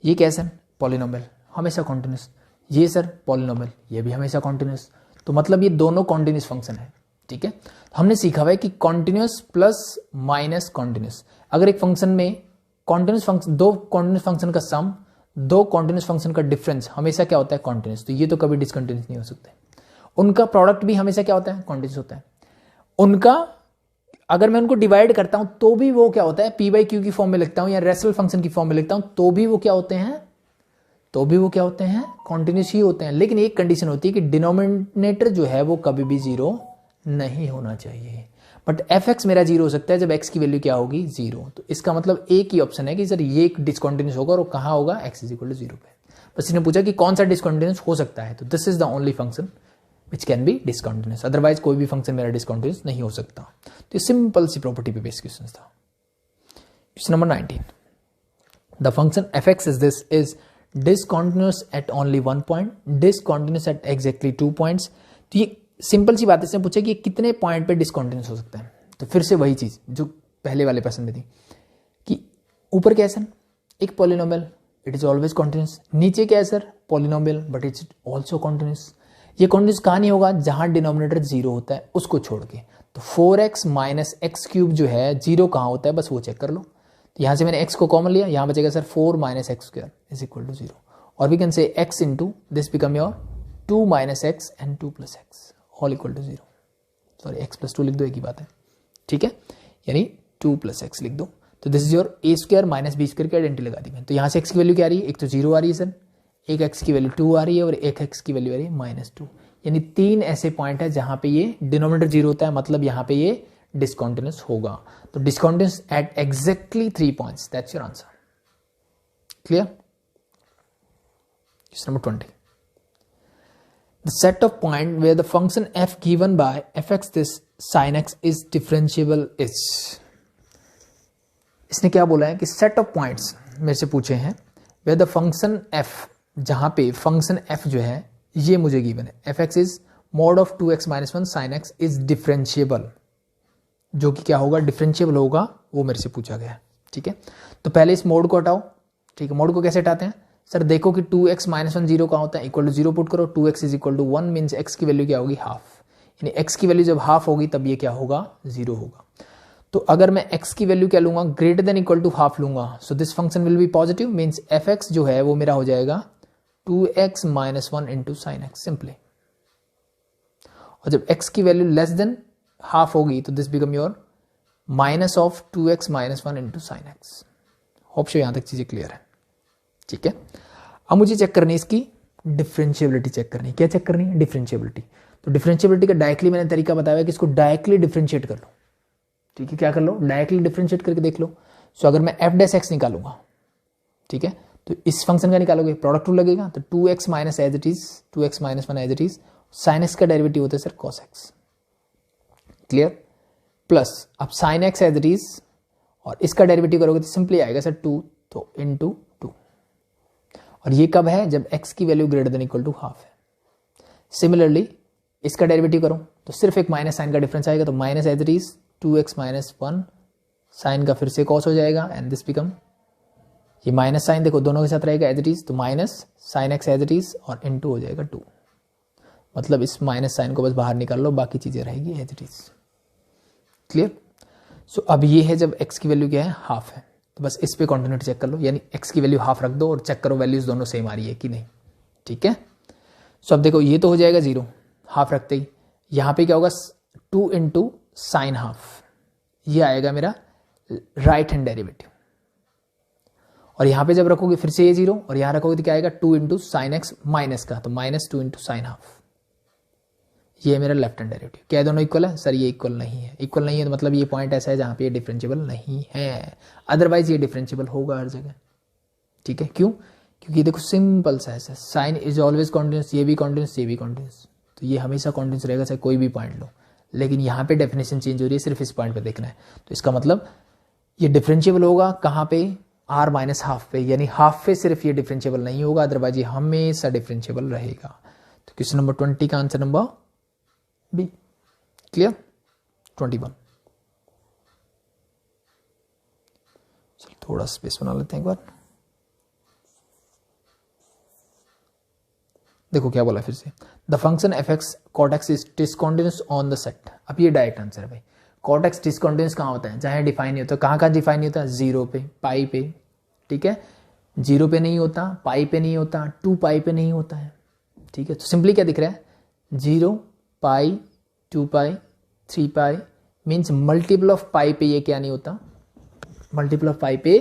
S1: ये कैसा है पॉलिनोमियल, हमेशा कॉन्टिन्यूस, ये सर पॉलिनोमियल, ये भी हमेशा कॉन्टिन्यूस, तो मतलब ये दोनों कॉन्टिन्यूस फंक्शन है। ठीक है, हमने सीखा हुआ है कि कॉन्टिन्यूस प्लस माइनस कॉन्टिन्यूस, अगर एक फंक्शन में कॉन्टिन्यूस फंक्शन, दो कॉन्टिन्यूस फंक्शन का सम, दो कॉन्टिन्यूस फंक्शन का डिफरेंस हमेशा क्या होता है कॉन्टिन्यूस, तो ये तो कभी डिसकंटिन्यूस नहीं हो सकते। उनका प्रोडक्ट भी हमेशा क्या होता है कॉन्टिन्यूस होता है। उनका अगर मैं उनको डिवाइड करता हूं तो भी वो क्या होता है पी बाई क्यू की फॉर्म में लिखता हूं या रेशनल फंक्शन की फॉर्म में लिखता हूं तो भी वो क्या होते हैं, कॉन्टिन्यूस ही होते हैं। लेकिन एक कंडीशन होती है कि डिनोमिनेटर जो है वो कभी भी जीरो नहीं होना चाहिए। बट एफ एक्स मेरा जीरो हो सकता है जब एक्स की वैल्यू क्या होगी जीरो। तो इसका मतलब एक ही ऑप्शन है कि सर ये डिसकॉन्टिन्यूस होगा और कहां होगा x is equal to zero पे। बस इसने पूछा कि कौन सा डिसकॉन्टिन्यूस हो सकता है, तो this is the only function which can be discontinuous, otherwise कोई भी फंक्शन मेरा डिसकॉन्टिन्यूस नहीं हो सकता। तो ये सिंपल सी प्रॉपर्टी पे बेस्ड क्वेश्चन था। Question number 19, the function f x is this is discontinuous at only one point, discontinuous at exactly 2 points। तो ये सिंपल सी बात है, इसने पूछा कि ये कितने पॉइंट पे डिसकॉन्टिन्यूस हो सकता है। तो फिर से वही चीज जो पहले वाले प्रश्न में थी कि ऊपर क्या है सर एक polynomial, it is always continuous, नीचे क्या है sir polynomial but it's also continuous. ये कॉन्टिन्यूस कहां नहीं होगा, जहां डिनोमिनेटर जीरो होता है उसको छोड़ के। तो 4x माइनस एक्स क्यूब जो है जीरो कहां होता है बस वो चेक कर लो। तो यहां से मैंने x को कॉमन लिया, यहां बचेगा sir 4 minus X square is equal to zero, और we can say x into this become your 2 minus X and 2 plus X all equal to zero. Sorry x plus 2 लिख दो, एक ही बात है। ठीक है, यानी 2 प्लस एक्स लिख दो। तो this is your a square minus b square की आइडेंटिटी लगा दी मैंने। तो यहां से x की वैल्यू क्या आ रही है, एक तो जीरो आ रही है सर, एक x की वैल्यू 2 आ रही है और एक x की वैल्यू आ रही है -2। यानी 3 ऐसे पॉइंट है जहां पे ये डिनोमिनेटर जीरो होता है, मतलब यहां पे ये डिसकॉन्टिन्यूस होगा। तो discontinuous at exactly 3 points, that's your answer. Clear? Question number 20, the set of point where the function f given by fx this sin x is differentiable is। इसने क्या बोला है कि सेट ऑफ पॉइंट्स मेरे से पूछे हैं where the function f, जहां पे फंक्शन f जो है ये मुझे गिवन है, fx is mod of 2x minus 1 sin x is differentiable, जो कि क्या होगा डिफरेंशिएबल होगा, वो मेरे से पूछा गया है। ठीक है, तो पहले इस मोड को हटाओ। ठीक है, मोड को कैसे हटाते हैं सर, देखो कि 2x माइनस 1 जीरो कहाँ होता है, इक्वल टू जीरो पुट करो, 2x is equal to 1 means x की वैल्यू क्या होगी हाफ, यानी x की वैल्यू जब हाफ होगी तब ये क्या होगा जीरो होगा। तो अगर मैं x की वैल्यू क्या लूंगा greater than equal to half लूंगा, so this function will be positive means fx जो है वो मेरा हो जाएगा 2x minus 1 into sine X simply. और जब x की वैल्यू लेस देन हाफ होगी तो this become your minus of 2x minus 1 into sine x. Hope so यहां तक चीजें क्लियर है। ठीक है, अब मुझे चेक करनी है इसकी डिफरेंशिएबिलिटी चेक करनी है। क्या चेक करनी है, डिफरेंशिएबिलिटी। तो डिफरेंशिएबिलिटी का डायरेक्टली मैंने तरीका बताया कि इसको डायरेक्टली डिफरेंशिएट कर लो। ठीक है, क्या कर लो डायरेक्टली डिफरेंशिएट करके देख लो। सो अगर मैं एफ डैश एक्स निकालूंगा, ठीक है, तो इस फंक्शन का निकालोगे प्रोडक्ट रूल लगेगा, तो 2x minus as it is 2x minus 1 as it is, sine x का डेरिवेटिव होता है sir cos X. Clear, plus अब sine x as it is और इसका डेरिवेटिव करोगे तो सिंपली आएगा सर 2 तो इनटू 2, और ये कब है जब x की value greater than equal to half है। सिमिलरली इसका डेरिवेटिव करो तो सिर्फ एक माइनस साइन का डिफरेंस आएगा, तो minus as it is 2x minus 1 sine का फिर से कॉस हो जाएगा एंड दिस बिकम, ये माइनस साइन देखो दोनों के साथ रहेगा एज इट इज, तो minus sine x as it is और इनटू हो जाएगा 2, मतलब इस माइनस साइन को बस बाहर निकाल लो, बाकी चीजें रहेगी as it is. Clear, so अब ये है जब x की वैल्यू क्या है हाफ है, तो बस इस पे कॉन्टिन्यूटी चेक कर लो, यानी x की वैल्यू हाफ रख दो और चेक करो वैल्यूज दोनों सेम आ रही है कि नहीं। ठीक है, सो अब देखो ये तो हो जाएगा जीरो हाफ रखते ही, यहां पे क्या होगा 2 इंटू साइन हाफ, ये आएगा मेरा राइट हैंड डेरिवेटिव, और यहां पे जब रखोगे फिर से ये जीरो और यहां रखोगे तो क्या आएगा 2 इंटू साइन एक्स माइनस का, तो माइनस 2 इंटू साइन हाफ, ये मेरा लेफ्ट हैंड डेरिवेटिव। क्या दोनों इक्वल है सर, ये इक्वल नहीं है। इक्वल नहीं है तो मतलब ये पॉइंट ऐसा है जहां पे ये डिफरेंशिएबल नहीं है, अदरवाइज ये डिफरेंशिएबल होगा हर जगह। ठीक है, क्यों, क्योंकि देखो सिंपल सा है, साइन इज ऑलवेज कॉन्टिन्यूस, ये भी कॉन्टिन्यूस ये भी कॉन्टिन्यूस, तो ये हमेशा कॉन्टिन्यूस रहेगा चाहे कोई भी पॉइंट लो, लेकिन यहाँ पे डेफिनेशन चेंज हो रही है, सिर्फ इस पॉइंट पे देखना है। तो इसका मतलब ये डिफरेंशिएबल होगा कहाँ पे, r माइनस हाफ पे, यानी हाफ पे सिर्फ ये डिफरेंशिएबल नहीं होगा, अदरवाइज ये हमेशा डिफरेंशिएबल रहेगा। तो क्वेश्चन नंबर 20 का आंसर नंबर बी। क्लियर, 21। चलो थोड़ा स्पेस बना लेते हैं एक बार। देखो क्या बोला फिर से, the function f x cot x is discontinuous on the set. अब ये डायरेक्ट आंसर है भाई, कॉट एक्स डिसकॉन्टिन्यूस कहाँ होता है, जहाँ डिफाइन नहीं होता। कहाँ कहाँ डिफाइन नहीं होता, जीरो पे, पाई पे, ठीक है, जीरो पे नहीं होता, पाई पे नहीं होता, 2 पाई पे नहीं होता है, ठीक है। तो सिंपली क्या दिख रहा है, 0 पाई 2 पाई 3 पाई मीन्स मल्टीपल ऑफ पाई पे ये क्या नहीं होता, मल्टीपल ऑफ पाई पे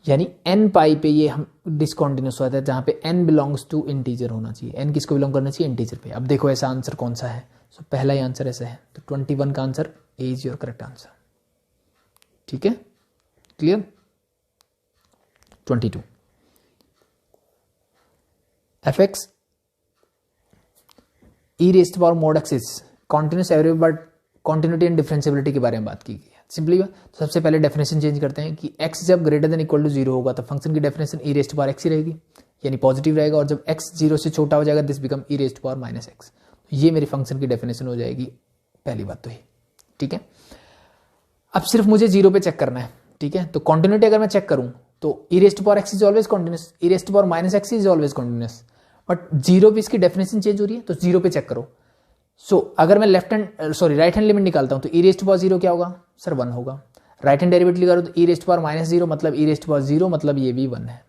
S1: यानी n पाई पे ये हम डिसकॉन्टिन्यूस होता है, जहां पे n बिलोंग्स टू इंटीजर होना चाहिए। n किसको बिलोंग करना चाहिए, इंटीजर पे। अब देखो ऐसा आंसर कौन सा है, सो पहला ही आंसर ऐसा है, तो 21 का answer is your correct answer, ठीक है, clear. 22 F x E raised power mode x is continuous every but continuity and differentiability के बारे में बात की गई है। सिंपली तो सबसे पहले डेफिनेशन चेंज करते हैं कि x जब ग्रेटर देन इक्वल टू 0 होगा तो फंक्शन की डेफिनेशन ई रेस्ट पावर एक्स ही रहेगी, यानी पॉजिटिव रहेगा, और जब x 0 से छोटा हो जाएगा this become E raised power minus x. ये मेरी फंक्शन की डेफिनेशन हो जाएगी, पहली बात तो ये, ठीक है। अब सिर्फ मुझे 0 पे चेक करना है, ठीक है। तो कॉन्टिन्यूटी अगर मैं चेक करूं तो e raised power x is always continuous, e raised power minus x is always continuous, but 0 पे इसकी डेफिनेशन चेंज हो रही है, तो 0 पे चेक करो। सो अगर मैं राइट हैंड लिमिट निकालता हूं तो ई रेस्ट पावर 0 क्या होगा सर, 1 होगा। राइट हैंड डेरिवेटिव करो तो ई रेस्ट पावर माइनस 0 मतलब ई रेस्ट पावर 0 मतलब ये भी 1 है,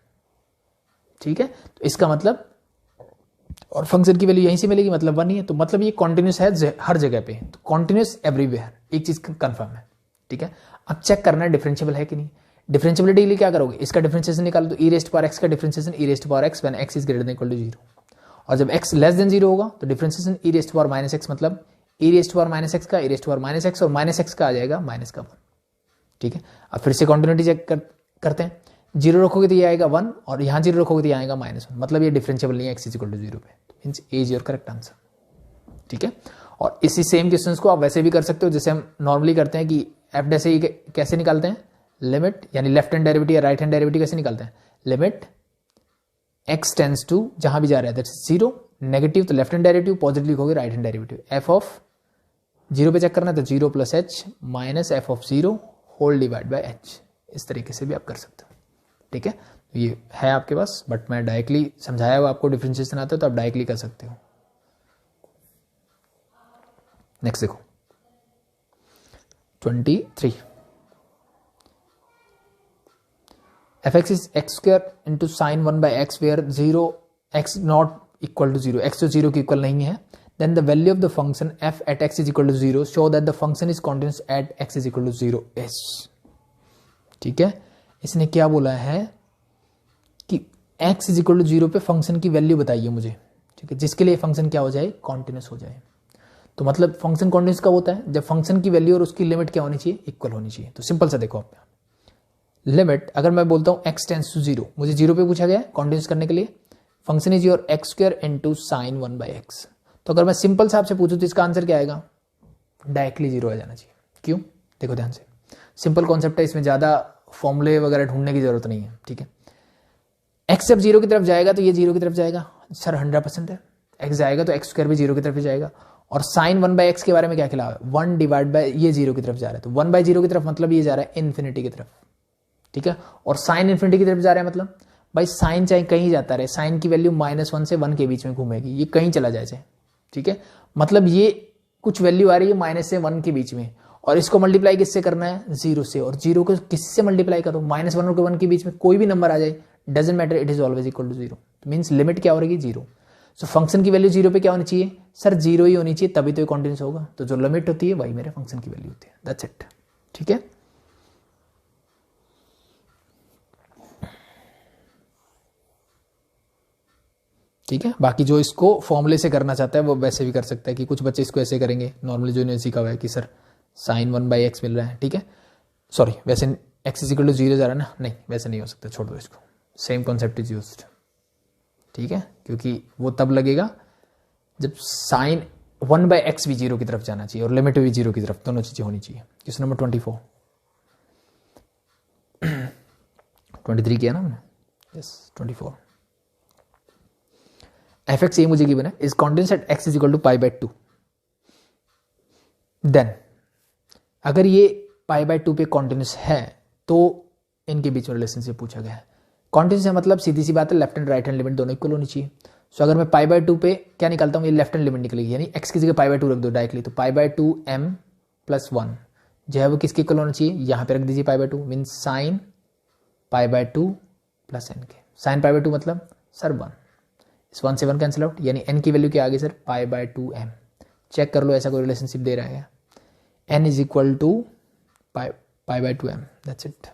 S1: ठीक है। तो इसका मतलब, और फंक्शन की वैल्यू यहीं से मिलेगी मतलब 1 ही है, तो मतलब ये कॉन्टिन्यूस है हर जगह पे, तो कॉन्टिन्यूस एवरीवेयर, एक चीज कंफर्म है, ठीक है। अब चेक करना है डिफरेंशिएबल है कि नहीं। डिफरेंशिएबिलिटी के लिए क्या करोगे, इसका डिफरेंशिएशन निकालो तो ई रेस्ट पावर एक्स का differentiation e raised power x when x is greater than equal to 0, और जब x लेस देन 0 होगा तो differentiation e raised power minus x मतलब e raised power minus x का e raised power minus x, और minus x का आ जाएगा माइनस का 1, ठीक है। अब फिर से कॉन्टिन्यूटी चेक करते हैं, 0 रखोगे तो ये आएगा 1, और यहाँ 0 रखोगे तो ये आएगा -1, मतलब ये डिफरेंशिएबल नहीं है x इज इक्वल टू 0 पे, means A is your correct answer, ठीक है। और इसी सेम क्वेश्चंस को आप वैसे भी कर सकते हो जैसे हम नॉर्मली करते हैं कि एफ डैश ए कैसे निकालते हैं, लिमिट यानी लेफ्ट हैंड डेरिवेटिव या राइट हैंड डेरिवेटिव कैसे निकालते हैं, लिमिट x टेंड्स टू जहां भी जा रहा है दैट्स 0, नेगेटिव तो लेफ्ट हैंड डेरिवेटिव, पॉजिटिव लिखोगे right hand derivative. F of 0 पे चेक करना है तो 0 plus h minus f of 0 whole divide by h, इस तरीके से भी आप कर सकते हो, ठीक है। तो ये है आपके पास, बट मैं डायरेक्टली समझाया हुआ, आपको डिफरेंशिएशन आता है तो आप डायरेक्टली कर सकते हो। नेक्स्ट देखो 23 f x is x square into sine 1 by x where 0 x not equal to 0, x तो 0 के इक्वल नहीं है, then the value of the function f at x is equal to 0 show that the function is continuous at x is equal to 0 is, ठीक है। इसने क्या बोला है कि x is equal to 0 पे फंक्शन की वैल्यू बताइए मुझे, ठीक है, जिसके लिए फंक्शन क्या हो जाए, कॉन्टिन्यूस हो जाए। तो मतलब फंक्शन कॉन्टिन्यूस कब होता है, जब फंक्शन की वैल्यू और उसकी लिमिट क्या होनी चाहिए, इक्वल होनी चाहिए। तो सिंपल सा देखो आप, लिमिट अगर मैं बोलता हूं x टेंड्स टू 0, मुझे 0 पे पूछा गया है कॉन्टिन्यूस करने के लिए, function is your x square into sine 1 by x. तो अगर मैं सिंपल से आपसे पूछूं तो इसका आंसर क्या आएगा, डायरेक्टली 0 आ जाना चाहिए। क्यों, देखो ध्यान से, सिंपल कॉन्सेप्ट है, इसमें ज्यादा फॉर्मूले वगैरह ढूंढने की जरूरत नहीं है, ठीक है। एक्स जब 0 की तरफ जाएगा तो ये 0 की तरफ जाएगा, सर 100% है, एक्स जाएगा तो एक्स स्क्वायर भी 0 की तरफ ही जाएगा। और साइन 1 बाई एक्स के बारे में क्या खिला, 1 डिवाइड बाय ये 0 की तरफ जा रहा है, तो 1 बाई 0 की तरफ मतलब ये जा रहा है इन्फिनिटी की तरफ, ठीक है। और साइन इन्फिनिटी की तरफ जा रहा है मतलब भाई साइन चाहे कहीं जाता रहे, साइन की वैल्यू -1 से 1 के बीच में घूमेगी, ये कहीं चला जाए, ठीक है। मतलब ये कुछ वैल्यू आ रही है माइनस से 1 के बीच में, और इसको मल्टीप्लाई किससे करना है, 0 से, और 0 को किससे मल्टीप्लाई करो, -1 और 1 के बीच में कोई भी नंबर आ जाए, doesn't matter, it is always equal to 0, means limit क्या हो रही है, 0। सो फंक्शन की वैल्यू 0 पे क्या होनी चाहिए, सर 0 ही होनी चाहिए, तभी तो ये कॉन्टिन्यूस होगा। तो जो लिमिट होती है वही मेरे फंक्शन की वैल्यू होती है, दैट्स इट, ठीक है। ठीक है, बाकी जो इसको फॉर्मूले से करना चाहता है वो वैसे भी कर सकता है, कि कुछ बच्चे इसको ऐसे करेंगे, नॉर्मली जो इन्होंने सीखा हुआ है कि सर साइन 1 बाई एक्स मिल रहा है, ठीक है, सॉरी वैसे एक्स इज इक्वल टू 0 जा रहा है ना, नहीं वैसे नहीं हो सकता, छोड़ दो इसको, सेम कॉन्सेप्ट इज यूज्ड, ठीक है, क्योंकि वो तब लगेगा जब साइन 1 बाई एक्स भी 0 की तरफ जाना चाहिए और लिमिट भी 0 की तरफ, दोनों चीजें होनी चाहिए। क्वेश्चन नंबर 24 23 किया ना हमने, यस 24 एफ एक्स ये मुझे गिवन है, is continuous at x is equal to pi by 2, then अगर ये पाई बाई 2 पे कॉन्टिन्यूस है तो इनके बीच में रिलेशनशिप पूछा गया है। कॉन्टिन्यूस है मतलब सीधी सी बात है, left and right hand limit दोनों इक्वल होनी चाहिए। सो अगर मैं पाई बाय 2 पे क्या निकालता हूँ, ये लेफ्ट हैंड लिमिट निकलेगी, यानी x की जगह पाई बाय 2 रख दो डायरेक्टली, तो पाई बाय 2 m प्लस 1 जो है वो किसके इक्वल होना चाहिए, यहाँ पे रख दीजिए pi by 2, means sine pi by 2 plus n के। साइन पाई बाय 2 मतलब सर 1, इस 1 से 1 कैंसिल आउट, यानी n की वैल्यू क्या आ गई सर, पाई बाय 2 m। चेक कर लो ऐसा कोई रिलेशनशिप दे रहा है, n is equal to pi by 2 m, that's it,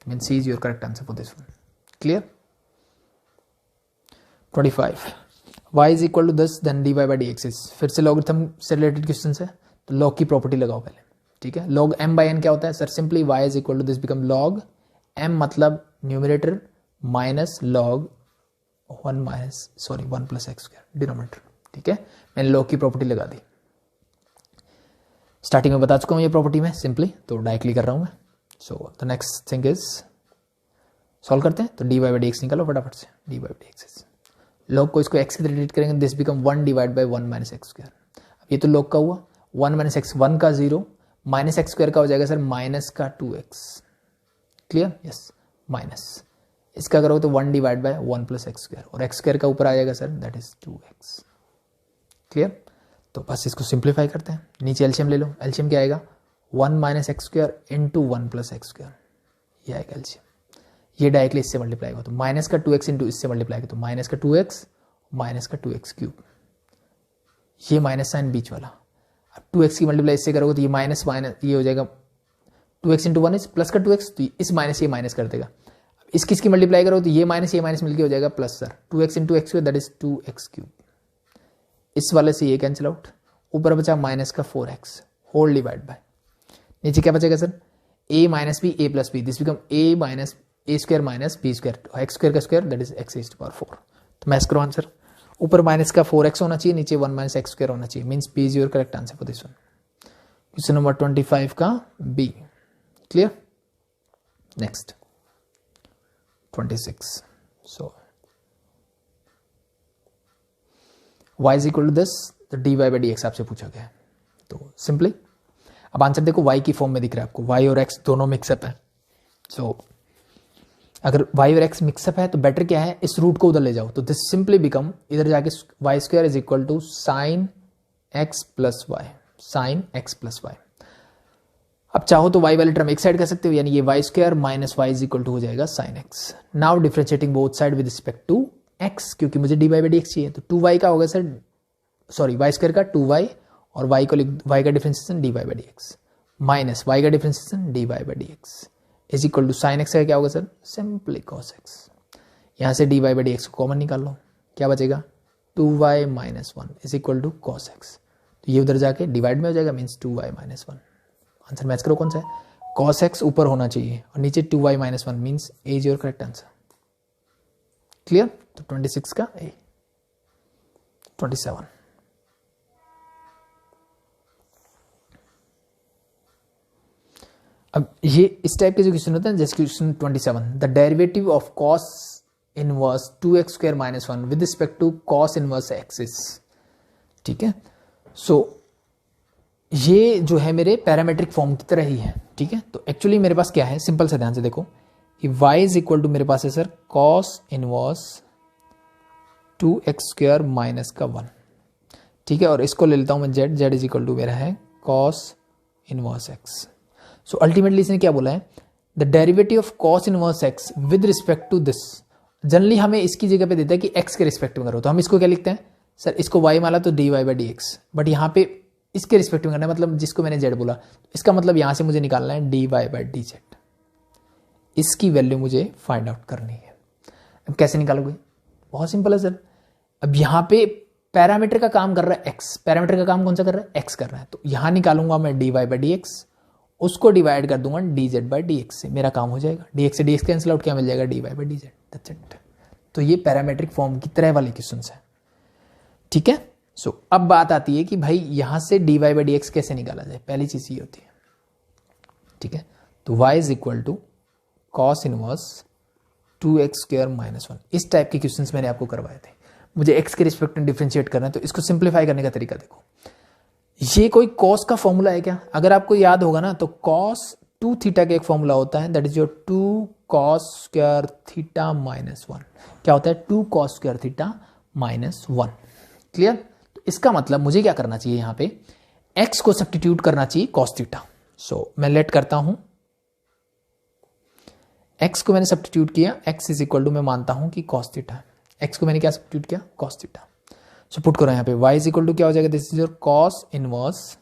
S1: mean C is your correct answer for this one. Clear. 25 y is equal to this then dy by D x. फिर से लॉगरिथम से related question है, तो log की property लगाओ पहले, ठीक है। लॉग m बाई n क्या होता है sir, simply y is equal to this become log m मतलब numerator minus log 1 plus x square denominator, ठीक है। मैंने लॉग की प्रॉपर्टी लगा दी, स्टार्टिंग में बता चुका हूँ ये प्रॉपर्टी में सिंपली, तो डायरेक्टली कर रहा हूँ मैं। सो the next thing is solve करते हैं, तो dy बाई डी एक्स निकालो फटाफट से, dy by D x log को इसको x की तरह ट्रीट करेंगे, this become 1 divide by 1 minus X square. अब ये तो लॉग का हुआ, 1 माइनस एक्स 1 का 0 माइनस एक्स स्क्वायर का हो जाएगा सर माइनस का 2x। क्लियर, यस, माइनस इसका करोगे तो 1 divide by 1 plus x square, और एक्स स्क्वायर का ऊपर आ जाएगा sir that is 2x। Clear, तो बस इसको सिंप्लीफाई करते हैं, नीचे एलसीएम ले लो, एलसीएम क्या आएगा 1 minus X square into 1 plus x square, ये आएगा एलसीएम। ये डायरेक्टली इससे मल्टीप्लाई होगा, तो माइनस का 2x इंटू इससे मल्टीप्लाई किया तो माइनस का 2x माइनस का 2x क्यूब, ये माइनस साइन बीच वाला। अब 2x की मल्टीप्लाई इससे करोगे तो ये माइनस माइनस ये हो जाएगा 2x इंटू 1 इज प्लस का 2x, तो इस माइनस ये माइनस कर देगा। अब इस किसकी मल्टीप्लाई करो तो ये माइनस मिलकर हो जाएगा plus sir 2x into x that is 2x cube. इस वाले से ये कैंसिल आउट, ऊपर बचा माइनस का 4x होल डिवाइड बाय, नीचे क्या बचेगा sir a minus b a plus b, this become a minus a square minus b square, x square का square that is x raised to power 4। तो match करो answer, ऊपर minus का 4x होना चाहिए, नीचे 1 माइनस एक्स स्क्वायर होना चाहिए, means B is your correct answer for this one. Question number 25 का b. Clear, next 26। So y is equal to this, तो dy बाई डी एक्स आपसे पूछा गया है, तो सिंपली अब आंसर देखो y की फॉर्म में दिख रहा है आपको, y और x दोनों मिक्सअप है। सो अगर y और x मिक्सअप है तो बेटर क्या है, इस रूट को उधर ले जाओ, तो दिस सिंपली बिकम इधर जाके y square is equal to sine x plus y, sine x plus y. अब चाहो तो y वाले टर्म एक साइड कर सकते हो, यानी ये y square minus y is equal to हो जाएगा sine x। Now differentiating both side with respect to x, क्योंकि मुझे dy बाई डी एक्स चाहिए, तो 2y का होगा सर, सॉरी y स्क्वायर का 2y और y को y का differentiation dy by D x minus y का differentiation dy by D x is equal to sine x का क्या होगा सर, सिंपली कॉस एक्स। यहाँ से dy बाई डी एक्स को कॉमन निकाल लो, क्या बचेगा 2y minus 1 is equal to cos x, तो ये उधर जाके डिवाइड में हो जाएगा, means 2y minus 1। Answer match करो कौन सा है, कॉस एक्स ऊपर होना चाहिए और नीचे 2y minus 1, means A is your correct answer. Clear, तो 26 का ए। 27 अब ये इस टाइप के जो क्वेश्चन होते हैं, जैसे question 27, the derivative of cos inverse 2x square minus 1 with respect to cos inverse axis, ठीक है। सो ये जो है मेरे पैरामेट्रिक फॉर्म की तरह ही है, ठीक है। तो एक्चुअली मेरे पास क्या है, सिंपल से ध्यान से देखो कि y इज इक्वल टू मेरे पास है sir cos inverse 2x square minus का 1, ठीक है, और इसको ले लेता हूं मैं z इज इक्वल टू मेरा है cos inverse x। So ultimately इसने क्या बोला है, the derivative of cos inverse x with respect to this. Generally हमें इसकी जगह पे देता है कि x के रिस्पेक्ट में करो, तो हम इसको क्या लिखते हैं सर, इसको y माला तो dy by D x, but यहाँ पे इसके रिस्पेक्ट में करना है, मतलब जिसको मैंने z बोला, इसका मतलब यहाँ से मुझे निकालना है dy बाई डी जेड, इसकी वैल्यू मुझे फाइंड आउट करनी है। अब कैसे निकालोगे, बहुत सिंपल है सर। अब यहाँ पे पैरामीटर का काम कर रहा है x, पैरामीटर का काम कौन सा कर रहा है, x कर रहा है, तो यहाँ निकालूंगा मैं dy बाई डी एक्स, उसको डिवाइड कर दूंगा dz बाई डी एक्स से, मेरा काम हो जाएगा, dx से dx कैंसिल आउट, क्या मिल जाएगा dy by D Z, that's it. तो ये पैरामेट्रिक फॉर्म की तरह वाले क्वेश्चन है, ठीक है। सो अब बात आती है कि भाई यहां से dy बाई डी एक्स कैसे निकाला जाए, पहली चीज ये होती है, ठीक है। तो y is equal to cos inverse 2x square minus 1, इस टाइप के क्वेश्चंस मैंने आपको करवाए थे। मुझे x के रिस्पेक्ट में डिफरेंशिएट करना है, तो इसको सिंप्लीफाई करने का तरीका देखो। ये कोई कॉस का फॉर्मूला है क्या, अगर आपको याद होगा ना, तो कॉस 2 थीटा का एक फॉर्मूला होता है, that is your 2 cos square theta minus 1। क्या होता है 2 कॉस स्क्वायर थीटा -1। क्लियर? तो इसका मतलब मुझे क्या करना चाहिए, यहां पे x को सब्स्टिट्यूट करना चाहिए cos थीटा। सो मैं लेट करता हूं, x को मैंने सब्स्टिट्यूट किया, x इज इक्वल टू मैं मानता हूं कि cos थीटा। x को मैंने क्या सब्स्टिट्यूट किया, cos थीटा। सो पुट करो यहाँ पे y इज इक्वल टू क्या हो जाएगा, this is your cos inverse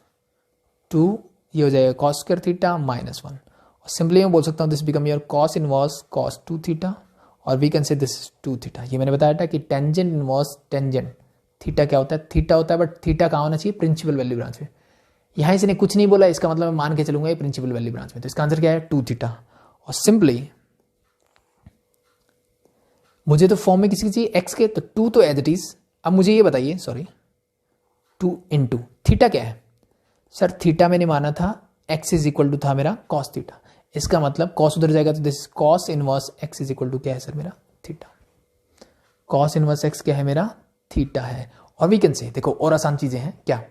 S1: 2, ये हो जाएगा cos स्क्वायर थीटा -1। और सिंपली मैं बोल सकता हूँ this become your cos inverse cos 2 theta, और we can say this is 2 theta. ये मैंने बताया था कि टेंजेंट इनवर्स टेंजेंट थीटा क्या होता है, थीटा होता है, बट थीटा कहाँ होना चाहिए, प्रिंसिपल वैल्यू ब्रांच में। यहाँ इसने कुछ नहीं बोला, इसका मतलब मैं मान के चलूंगा ये प्रिंसिपल वैल्यू ब्रांच में। तो इसका आंसर क्या है, 2 थीटा। और सिंपली मुझे तो फॉर्म में किसी चाहिए x के, तो 2 तो एज इट इज। अब मुझे ये बताइए, सॉरी 2 इंटू थीटा क्या है सर, थीटा मैंने माना था x इज इक्वल टू था मेरा cos थीटा। इसका मतलब cos उधर जाएगा तो this cos inverse x is equal to क्या है सर, मेरा थीटा। cos इनवर्स x क्या है, मेरा थीटा है। और वी कैन से, देखो और आसान चीजें हैं क्या,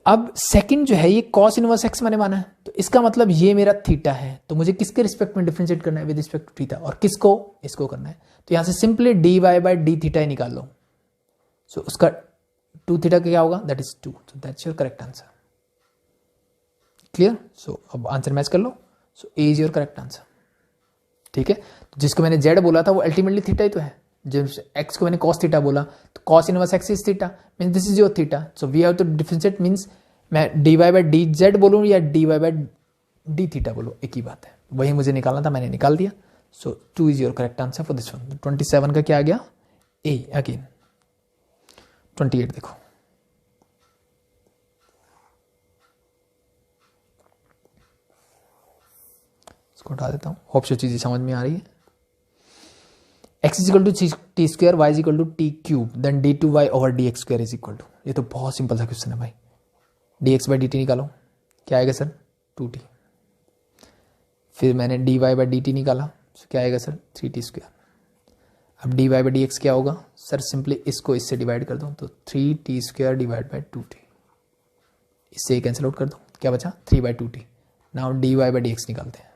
S1: अब सेकंड जो है ये cos इनवर्स x मैंने माना है, तो इसका मतलब ये मेरा थीटा है, तो मुझे किसके रिस्पेक्ट में डिफरेंशिएट करना है, विद रिस्पेक्ट टू थीटा। और किसको, इसको करना है। तो यहां से simply dy by d theta ही निकाल लो। सो उसका 2 थीटा क्या होगा, that is 2। So that's your correct answer. Clear? So अब आंसर मैच कर लो। So a is your correct answer. ठीक है, तो जिसको मैंने z बोला था वो अल्टीमेटली थीटा ही तो है। जब x को मैंने cos थीटा बोला तो cos inverse x is theta, means this is your theta. So we have to differentiate, means मैं dy बाय डी जेड बोलूँ या dy बाय डी थीटा बोलूँ, एक ही बात है। वही मुझे निकालना था, मैंने निकाल दिया। सो 2 is your correct answer for this one. 27 का क्या आ गया, ए अगेन। 28 देखो, इसको हटा देता हूं। होप सो चीजें समझ में आ रही है। x is equal to t square, y is equal to t cube, then d two Y over D x square is equal to, ये तो बहुत सिंपल सा क्वेश्चन है भाई। D x by d t निकालो, क्या आएगा सर, 2t। फिर मैंने d Y by d t निकाला, तो क्या आएगा सर, 3t स्क्वायर। अब d Y by D x क्या होगा सर, सिंपली इसको इससे डिवाइड कर दो, तो 3t square divide by 2t, इससे कैंसिल आउट कर दो, क्या बचा 3/2t। Now d Y by D x निकालते हैं,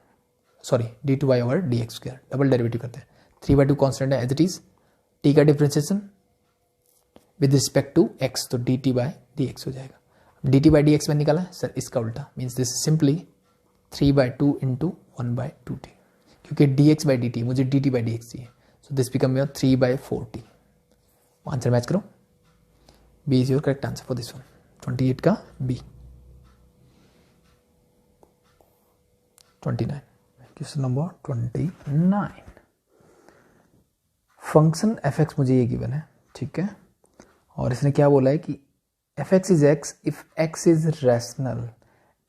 S1: sorry d two Y over D x square, double derivative करते हैं। 3/2 कॉन्स्टेंट है एज इट इज, टी का differentiation with respect to x, तो d t by D x हो जाएगा। D t by D x में निकाला है सर, इसका उल्टा, means this simply 3/2 into 1/2t, क्योंकि d x by d t मुझे d t by D x चाहिए। So this become your 3/4t। Answer match करो, b is your correct answer for this one. 28 का बी। 29, question number 29। Function f x मुझे ये given है, ठीक है, और इसने क्या बोला है कि f x is x if x is rational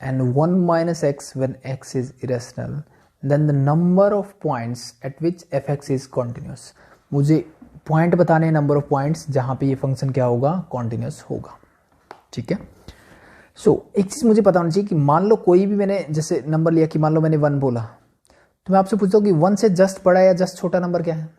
S1: and 1 minus x when x is irrational, then the number of points at which f x is continuous. मुझे पॉइंट बताने हैं, नंबर ऑफ पॉइंट्स जहां पे ये फंक्शन क्या होगा, continuous होगा। ठीक है, सो एक चीज मुझे पता होनी चाहिए कि मान लो कोई भी मैंने जैसे नंबर लिया, कि मान लो मैंने 1 बोला, तो मैं आपसे पूछता हूँ कि 1 से जस्ट बड़ा या जस्ट छोटा नंबर क्या है।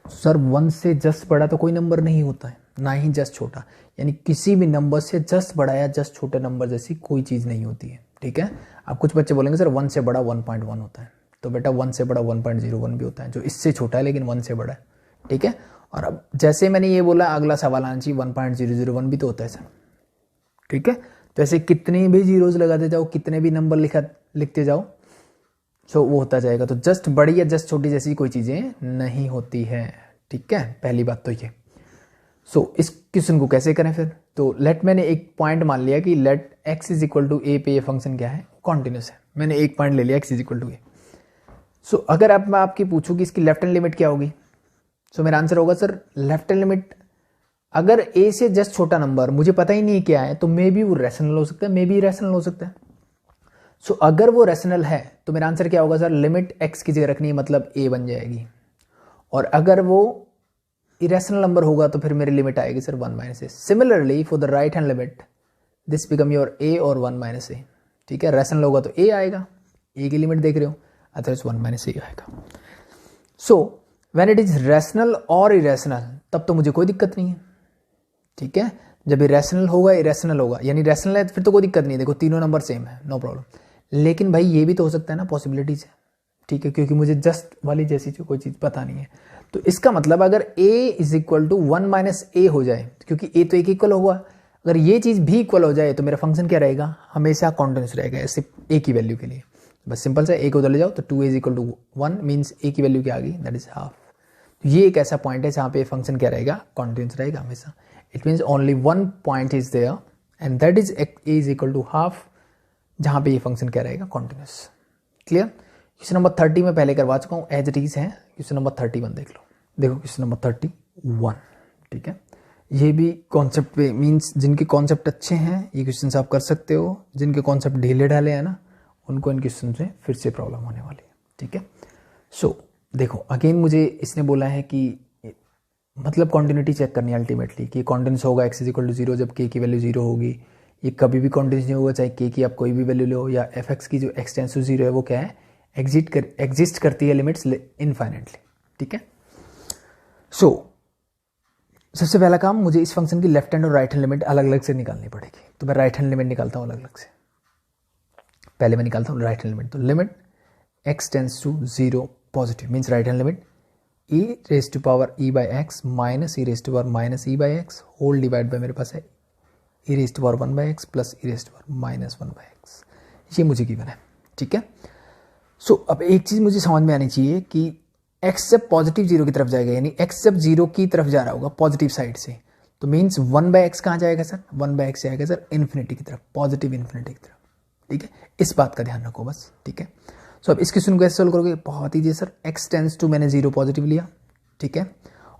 S1: सर 1 से जस्ट बड़ा तो कोई नंबर नहीं होता है, ना ही जस्ट छोटा, यानी किसी भी नंबर से जस्ट बड़ा या जस्ट छोटे नंबर जैसी कोई चीज नहीं होती है। ठीक है, अब कुछ बच्चे बोलेंगे सर 1 से बड़ा 1.1 होता है, तो बेटा 1 से बड़ा 1.01 भी होता है, जो इससे छोटा है लेकिन 1 से बड़ा है। ठीक है, और अब जैसे मैंने ये बोला, अगला सवाल आना चाहिए 1.001 भी तो होता है सर। ठीक है, तो ऐसे कितने भी जीरोज लगाते जाओ, कितने भी नंबर लिखते जाओ, सो वो होता जाएगा। तो जस्ट बड़ी या जस्ट छोटी जैसी कोई चीजें नहीं होती है। ठीक है, पहली बात तो ये। सो इस क्वेश्चन को कैसे करें फिर, तो लेट मैंने एक पॉइंट मान लिया कि let x is equal to a पे ये फंक्शन क्या है, कॉन्टिन्यूस है। मैंने एक पॉइंट ले लिया x इज इक्वल टू ए। सो अगर अब मैं आपकी पूछूं कि इसकी लेफ्ट हैंड लिमिट क्या होगी, सो मेरा आंसर होगा सर लेफ्ट हैंड लिमिट, अगर a से जस्ट छोटा नंबर मुझे पता ही नहीं क्या है, तो मे बी वो रैशनल हो सकता है, मे बी इरेशनल हो सकता है। सो अगर वो रैशनल है तो मेरा आंसर क्या होगा सर, लिमिट x की जगह रखनी है, मतलब a बन जाएगी। और अगर वो इरेशनल नंबर होगा तो फिर मेरी लिमिट आएगी sir 1 minus A. Similarly for the right hand limit this become your a और 1 माइनस ए। ठीक है, रैशनल होगा तो a आएगा, a की लिमिट देख रहे हो, अदरवाइज 1 माइनस ए आएगा। So when it is rational और इरेशनल तब तो मुझे कोई दिक्कत नहीं है। ठीक है, जब इरेशनल होगा इरेशनल होगा, यानी रैशनल है फिर तो कोई दिक्कत नहीं है, देखो तीनों नंबर सेम है, नो प्रॉब्लम। लेकिन भाई ये भी तो हो सकता है ना, पॉसिबिलिटीज है। ठीक है, क्योंकि मुझे जस्ट वाली जैसी कोई चीज़ पता नहीं है। तो इसका मतलब अगर a is equal to 1 minus a हो जाए, क्योंकि a तो एक इक्वल हुआ, अगर ये चीज़ भी इक्वल हो जाए तो मेरा फंक्शन क्या रहेगा, हमेशा कॉन्टिन्यूस रहेगा ऐसे a की वैल्यू के लिए। बस सिंपल सा a को उधर ले जाओ तो 2a is equal to 1 means a की वैल्यू क्या आ गई, दैट इज हाफ। ये एक ऐसा पॉइंट है जहाँ पे फंक्शन क्या रहेगा, कॉन्टिन्यूस रहेगा हमेशा। It means only one point is there and that is a is equal to half, जहाँ पे ये फंक्शन क्या रहेगा, कॉन्टिन्यूस। क्लियर। क्वेश्चन नंबर 30 में पहले करवा चुका हूँ, एज इट इज है। क्वेश्चन नंबर 31 देख लो। देखो क्वेश्चन नंबर 31, ठीक है। ये भी कॉन्सेप्ट पे मीन्स जिनके कॉन्सेप्ट अच्छे हैं ये क्वेश्चन आप कर सकते हो, जिनके कॉन्सेप्ट ढीले ढाले हैं ना उनको इन क्वेश्चन से फिर से प्रॉब्लम होने वाली है, ठीक है। सो देखो अगेन मुझे इसने बोला है कि मतलब कॉन्टिन्यूटी चेक करनी है अल्टीमेटली कि कॉन्टिन्यूस होगा x इज इक्वल टू 0 जब k की वैल्यू 0 होगी। ये कभी भी कॉन्टिन्यूस नहीं होगा, चाहे k की आप कोई भी वैल्यू लो, या fx की जो x टेंड्स टू 0 है वो क्या है, एग्जिस्ट करती है लिमिट्स इनफाइनेटली, ठीक है। सो सबसे पहला काम मुझे इस फंक्शन की लेफ्ट हैंड और राइट हैंड लिमिट अलग अलग से निकालनी पड़ेगी। तो मैं राइट हैंड लिमिट निकालता हूँ अलग अलग से। पहले मैं निकालता हूँ राइट हैंड लिमिट। तो limit x tends to 0 positive means right hand limit e raise to power e by x minus e raise to power minus e by x whole divide by मेरे पास है e raise to power 1 by x plus e raise to power minus 1 by x. ये मुझे given है, ठीक है। सो अब एक चीज़ मुझे समझ में आनी चाहिए कि x जब पॉजिटिव 0 की तरफ जाएगा, यानी x जब 0 की तरफ जा रहा होगा पॉजिटिव साइड से, तो मीन्स 1 बाई एक्स कहाँ जाएगा सर, 1 बाई एक्स जाएगा सर इन्फिनिटी की तरफ, पॉजिटिव इन्फिनिटी की तरफ, ठीक है। इस बात का ध्यान रखो बस, ठीक है। सो अब इस क्वेश्चन को कैसे सोल्व करोगे, बहुत ईजी है सर। x टेंड्स टू मैंने 0 पॉजिटिव लिया, ठीक है,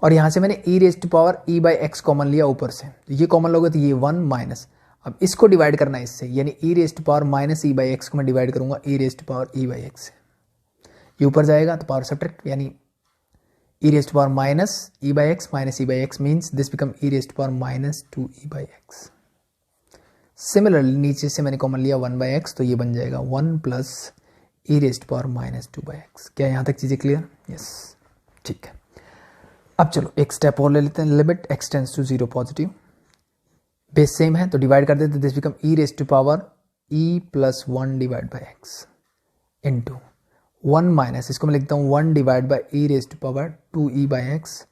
S1: और यहाँ से मैंने e raise to power e by x common लिया ऊपर से, तो ये कॉमन लोगे तो ये 1 माइनस, अब इसको डिवाइड करना है इससे, यानी e raise to power minus e by x को मैं डिवाइड करूंगा e raise to power e by x से, ये ऊपर जाएगा तो पावर सब्ट्रैक्ट, यानी e raise to power minus e by x minus e by x means this become e raise to power minus 2e by x. Similarly नीचे से मैंने common लिया 1 बाई एक्स, तो ये बन जाएगा 1 plus e raise to power minus 2 by x. क्या यहाँ तक चीज़ें क्लियर? यस, ठीक है। अब चलो एक स्टेप और ले लेते हैं। Limit x tends to 0 positive, base same है तो डिवाइड कर देते, this become e raise to power e plus 1 divide by x into 1 minus, इसको मैं लिखता हूँ 1 divide by e raise to power 2e by x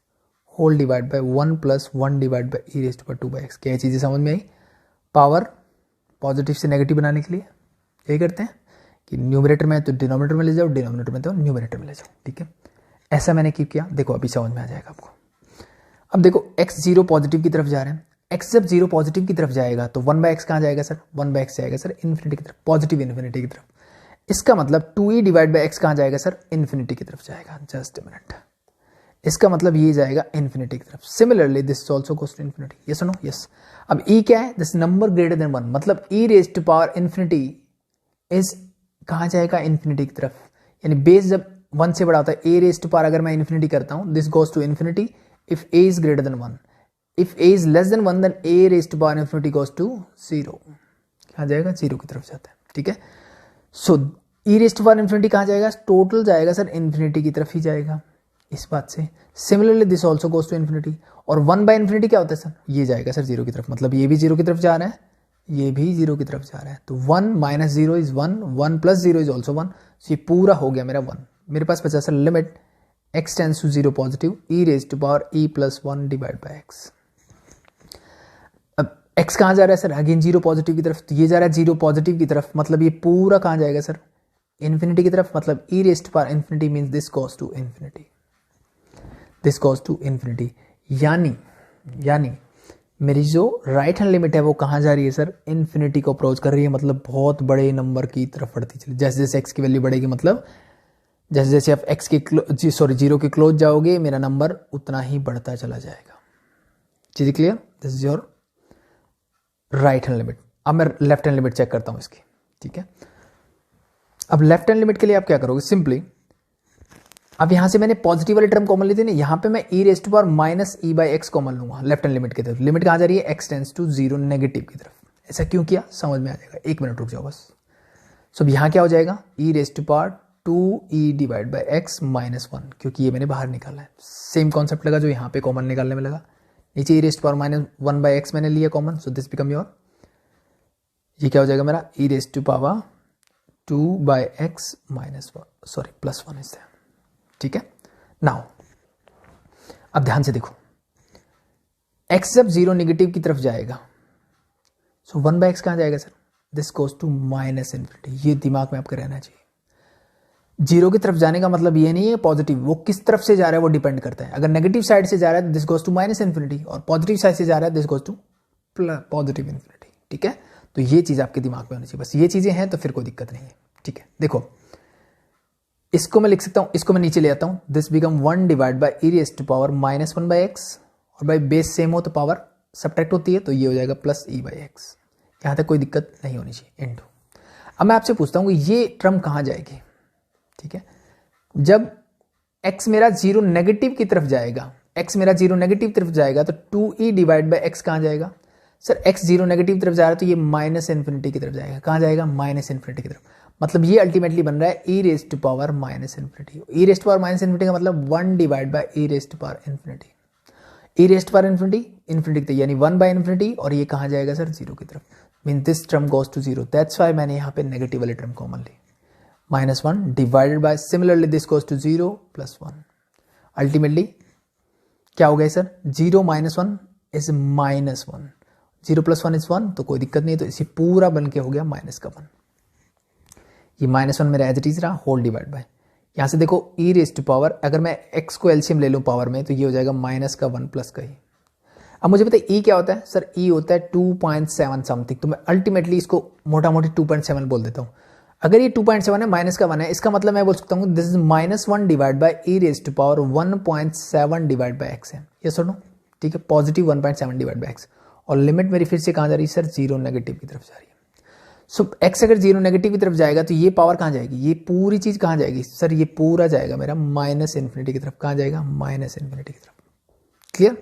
S1: whole divide by 1 plus 1 divide by e raise to power 2 by x. क्या चीज़ें समझ में आई? Power positive से नेगेटिव बनाने के लिए यही करते हैं कि न्यूमरेटर में तो डिनोमिनेटर में ले जाओ, डिनोमिनेटर में तो न्यूमरेटर में ले जाओ, ठीक है। ऐसा मैंने क्यों किया, देखो अभी समझ में आ जाएगा आपको। अब देखो x 0 पॉजिटिव की तरफ जा रहे हैं, x जब 0 पॉजिटिव की तरफ जाएगा तो 1 बाई एक्स कहाँ जाएगा सर, 1 बाई एक्स जाएगा सर इन्फिनिटी की तरफ, पॉजिटिव इन्फिनिटी की तरफ। इसका मतलब 2e डिवाइड बाई एक्स कहाँ जाएगा सर, इन्फिनिटी की तरफ जाएगा। जस्ट अ मिनट, इसका मतलब ये जाएगा इन्फिनिटी की तरफ। Similarly this also goes to infinity, yes और नो? यस। अब e क्या है, दिस नंबर ग्रेटर देन 1, मतलब e raise to power infinity is कहाँ जाएगा, इन्फिनिटी की तरफ। यानी बेस जब 1 से बड़ा होता है, a रेज टू पावर अगर मैं इन्फिनिटी करता हूँ, this goes to infinity if a is greater than 1, if a is less than 1 then a raise to power infinity goes to 0, कहाँ जाएगा, 0 की तरफ जाता है, ठीक है। So e raise to power infinity कहाँ जाएगा, टोटल जाएगा सर इन्फिनिटी की तरफ ही जाएगा, इस बात से। Similarly this also goes to infinity, और 1 बाई इन्फिनिटी क्या होता है सर, ये जाएगा सर 0 की तरफ, मतलब ये भी 0 की तरफ जा रहा है, ये भी 0 की तरफ जा रहा है। तो 1 minus 0 is 1, 1 plus 0 is also 1, ये पूरा हो गया मेरा 1। मेरे पास बचा sir limit x tends to 0 positive e raise to power e plus 1 divide by x. अब x कहाँ जा रहा है सर, अगेन 0 पॉजिटिव की तरफ, तो ये जा रहा है 0 पॉजिटिव की तरफ, मतलब ये पूरा कहाँ जाएगा सर, इन्फिनिटी की तरफ, मतलब e raise to power infinity means this goes to infinity, this goes to infinity. यानी मेरी जो राइट हैंड लिमिट है वो कहाँ जा रही है सर, इन्फिनिटी को अप्रोच कर रही है, मतलब बहुत बड़े नंबर की तरफ बढ़ती चली। जैसे जैसे x की वैल्यू बढ़ेगी, मतलब जैसे जैसे आप x के 0 के क्लोज जाओगे, मेरा नंबर उतना ही बढ़ता चला जाएगा। चीज़ clear? This is your right hand limit. अब मैं लेफ्ट हैंड लिमिट चेक करता हूँ इसकी, ठीक है। अब लेफ्ट हैंड लिमिट के लिए आप क्या करोगे, सिंपली अब यहां से मैंने पॉजिटिव वाली टर्म कॉमन ली थी ना, यहां पे मैं e raise to power minus e by x common लूंगा लेफ्ट हैंड लिमिट की तरफ। लिमिट कहां जा रही है, x टेंड्स टू 0 नेगेटिव की तरफ। ऐसा क्यों किया, समझ में आ जाएगा, एक मिनट रुक जाओ बस। सो यहां क्या हो जाएगा, e raise to power 2e divide by x minus 1, क्योंकि ये मैंने बाहर निकाला है। सेम कॉन्सेप्ट लगा जो यहाँ पे कॉमन निकालने में लगा, नीचे e raise to power minus 1 by x मैंने लिया common, so this become your, ये क्या हो जाएगा मेरा e raise to power 2/x minus plus 1 is. ठीक है, नाउ अब ध्यान से देखो, x जब 0 नेगेटिव की तरफ जाएगा, सो 1/x कहां जाएगा sir? This goes to minus infinity. ये दिमाग में आपका रहना चाहिए। 0 की तरफ जाने का मतलब ये नहीं है पॉजिटिव, वो किस तरफ से जा रहा है वो डिपेंड करता है। अगर नेगेटिव साइड से जा रहा है तो this goes to minus infinity, और पॉजिटिव साइड से जा रहा है this goes to positive infinity. ठीक है, तो ये चीज आपके दिमाग में होनी चाहिए। बस ये चीजें हैं तो फिर कोई दिक्कत नहीं है। ठीक है, देखो इसको मैं लिख सकता हूं, इसको मैं नीचे ले आता हूं, this become 1 divide by e raise to power minus 1/x, और बाई बेस सेम हो तो पावर सब्ट्रैक्ट होती है, तो ये हो जाएगा प्लस e/x। यहां तक कोई दिक्कत नहीं होनी चाहिए। इनटू, अब मैं आपसे पूछता हूं कि ये टर्म कहां जाएगी? ठीक है, जब x मेरा 0 नेगेटिव की तरफ जाएगा, x मेरा 0 नेगेटिव की तरफ जाएगा तो 2e डिवाइड बाई x कहां जाएगा? सर x 0 नेगेटिव की तरफ जा रहा है तो ये माइनस इन्फिनिटी की तरफ जाएगा। कहां जाएगा? माइनस इन्फिनिटी की तरफ। मतलब ये अल्टीमेटली बन रहा है e raise to power minus infinity. e raise to power minus infinity का मतलब 1 divide by e raise to power infinity. e raise to power infinity यानी 1 बाई इन्फिनिटी, और ये कहां जाएगा सर? 0 की तरफ। Mean this term goes to 0। That's why मैंने यहाँ पे नेगेटिव वाली टर्म कॉमन ली। -1 divided by, similarly this goes to 0 plus 1। Ultimately क्या हो गया सर? 0 - 1 इज -1, 0 + 1 इज 1, तो कोई दिक्कत नहीं है। तो इसी पूरा बन के हो गया माइनस का 1। ये -1 मेरा एज इट इज रहा, होल डिवाइड बाय, यहां से देखो e रेज़ टू पावर, अगर मैं x को एलसीएम ले लूं पावर में तो ये हो जाएगा माइनस का 1 प्लस का ही। अब मुझे पता है e क्या होता है सर? e होता है 2.7 समथिंग, तो मैं अल्टीमेटली इसको मोटा मोटी 2.7 बोल देता हूं। अगर ये 2.7 है, माइनस का 1 है, इसका मतलब मैं बोल सकता हूँ this is -1 divide by e raise to power 1.7 divide by x है। ये सुनो, ठीक है, पॉजिटिव 1.7 डिवाइड बाई एक्स, और लिमिट मेरी फिर से कहां जा रही है सर? 0 नेगेटिव की तरफ जा रही है। सो x अगर 0 नेगेटिव की तरफ जाएगा तो ये पावर कहां जाएगी? ये पूरी चीज कहां जाएगी सर? ये पूरा जाएगा मेरा माइनस इन्फिनिटी की तरफ। कहां जाएगा? माइनस इन्फिनिटी की तरफ। क्लियर?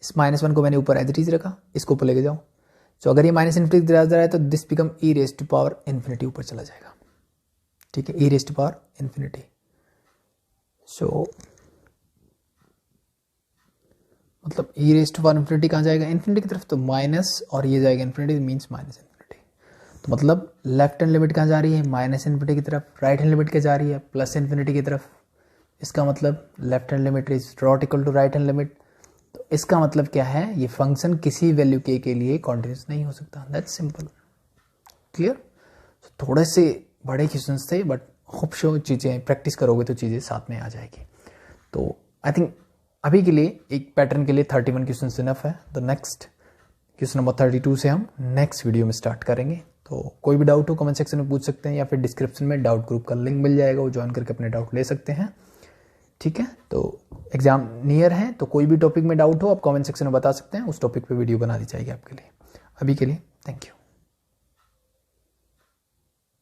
S1: इस -1 को मैंने ऊपर एज इट इज रखा, इसको ऊपर लेके जाऊं, तो अगर ये माइनस इन्फिनिटी की तरफ जा रहा है तो this become e raise to power infinity ऊपर चला जाएगा। ठीक है, e raise to power infinity. So मतलब e raise to power infinity कहां जाएगा? इन्फिनिटी की तरफ, तो माइनस, और ये जाएगा इन्फिनिटी, मीन्स माइनस इन्फिनिटी। तो मतलब लेफ्ट हैंड लिमिट कहां जा रही है? माइनस इन्फिनिटी की तरफ। राइट हैंड लिमिट क्या जा रही है? प्लस इन्फिनिटी की तरफ। इसका मतलब left hand limit is not equal to right hand limit. तो इसका मतलब क्या है? ये फंक्शन किसी वैल्यू के लिए कॉन्टिन्यूस नहीं हो सकता। That's simple. क्लियर? थोड़े से बड़े क्वेश्चंस थे, बट होप शो चीज़ें प्रैक्टिस करोगे तो चीज़ें साथ में आ जाएगी। तो आई थिंक अभी के लिए एक पैटर्न के लिए 31 क्वेश्चन इनफ है। तो नेक्स्ट क्वेश्चन नंबर 32 से हम नेक्स्ट वीडियो में स्टार्ट करेंगे। तो कोई भी डाउट हो कमेंट सेक्शन में पूछ सकते हैं, या फिर डिस्क्रिप्शन में डाउट ग्रुप का लिंक मिल जाएगा, वो ज्वाइन करके अपने डाउट ले सकते हैं। ठीक है, तो एग्जाम नियर है, तो कोई भी टॉपिक में डाउट हो आप कमेंट सेक्शन में बता सकते हैं, उस टॉपिक पे वीडियो बना दी जाएगी आपके लिए। अभी के लिए थैंक यू।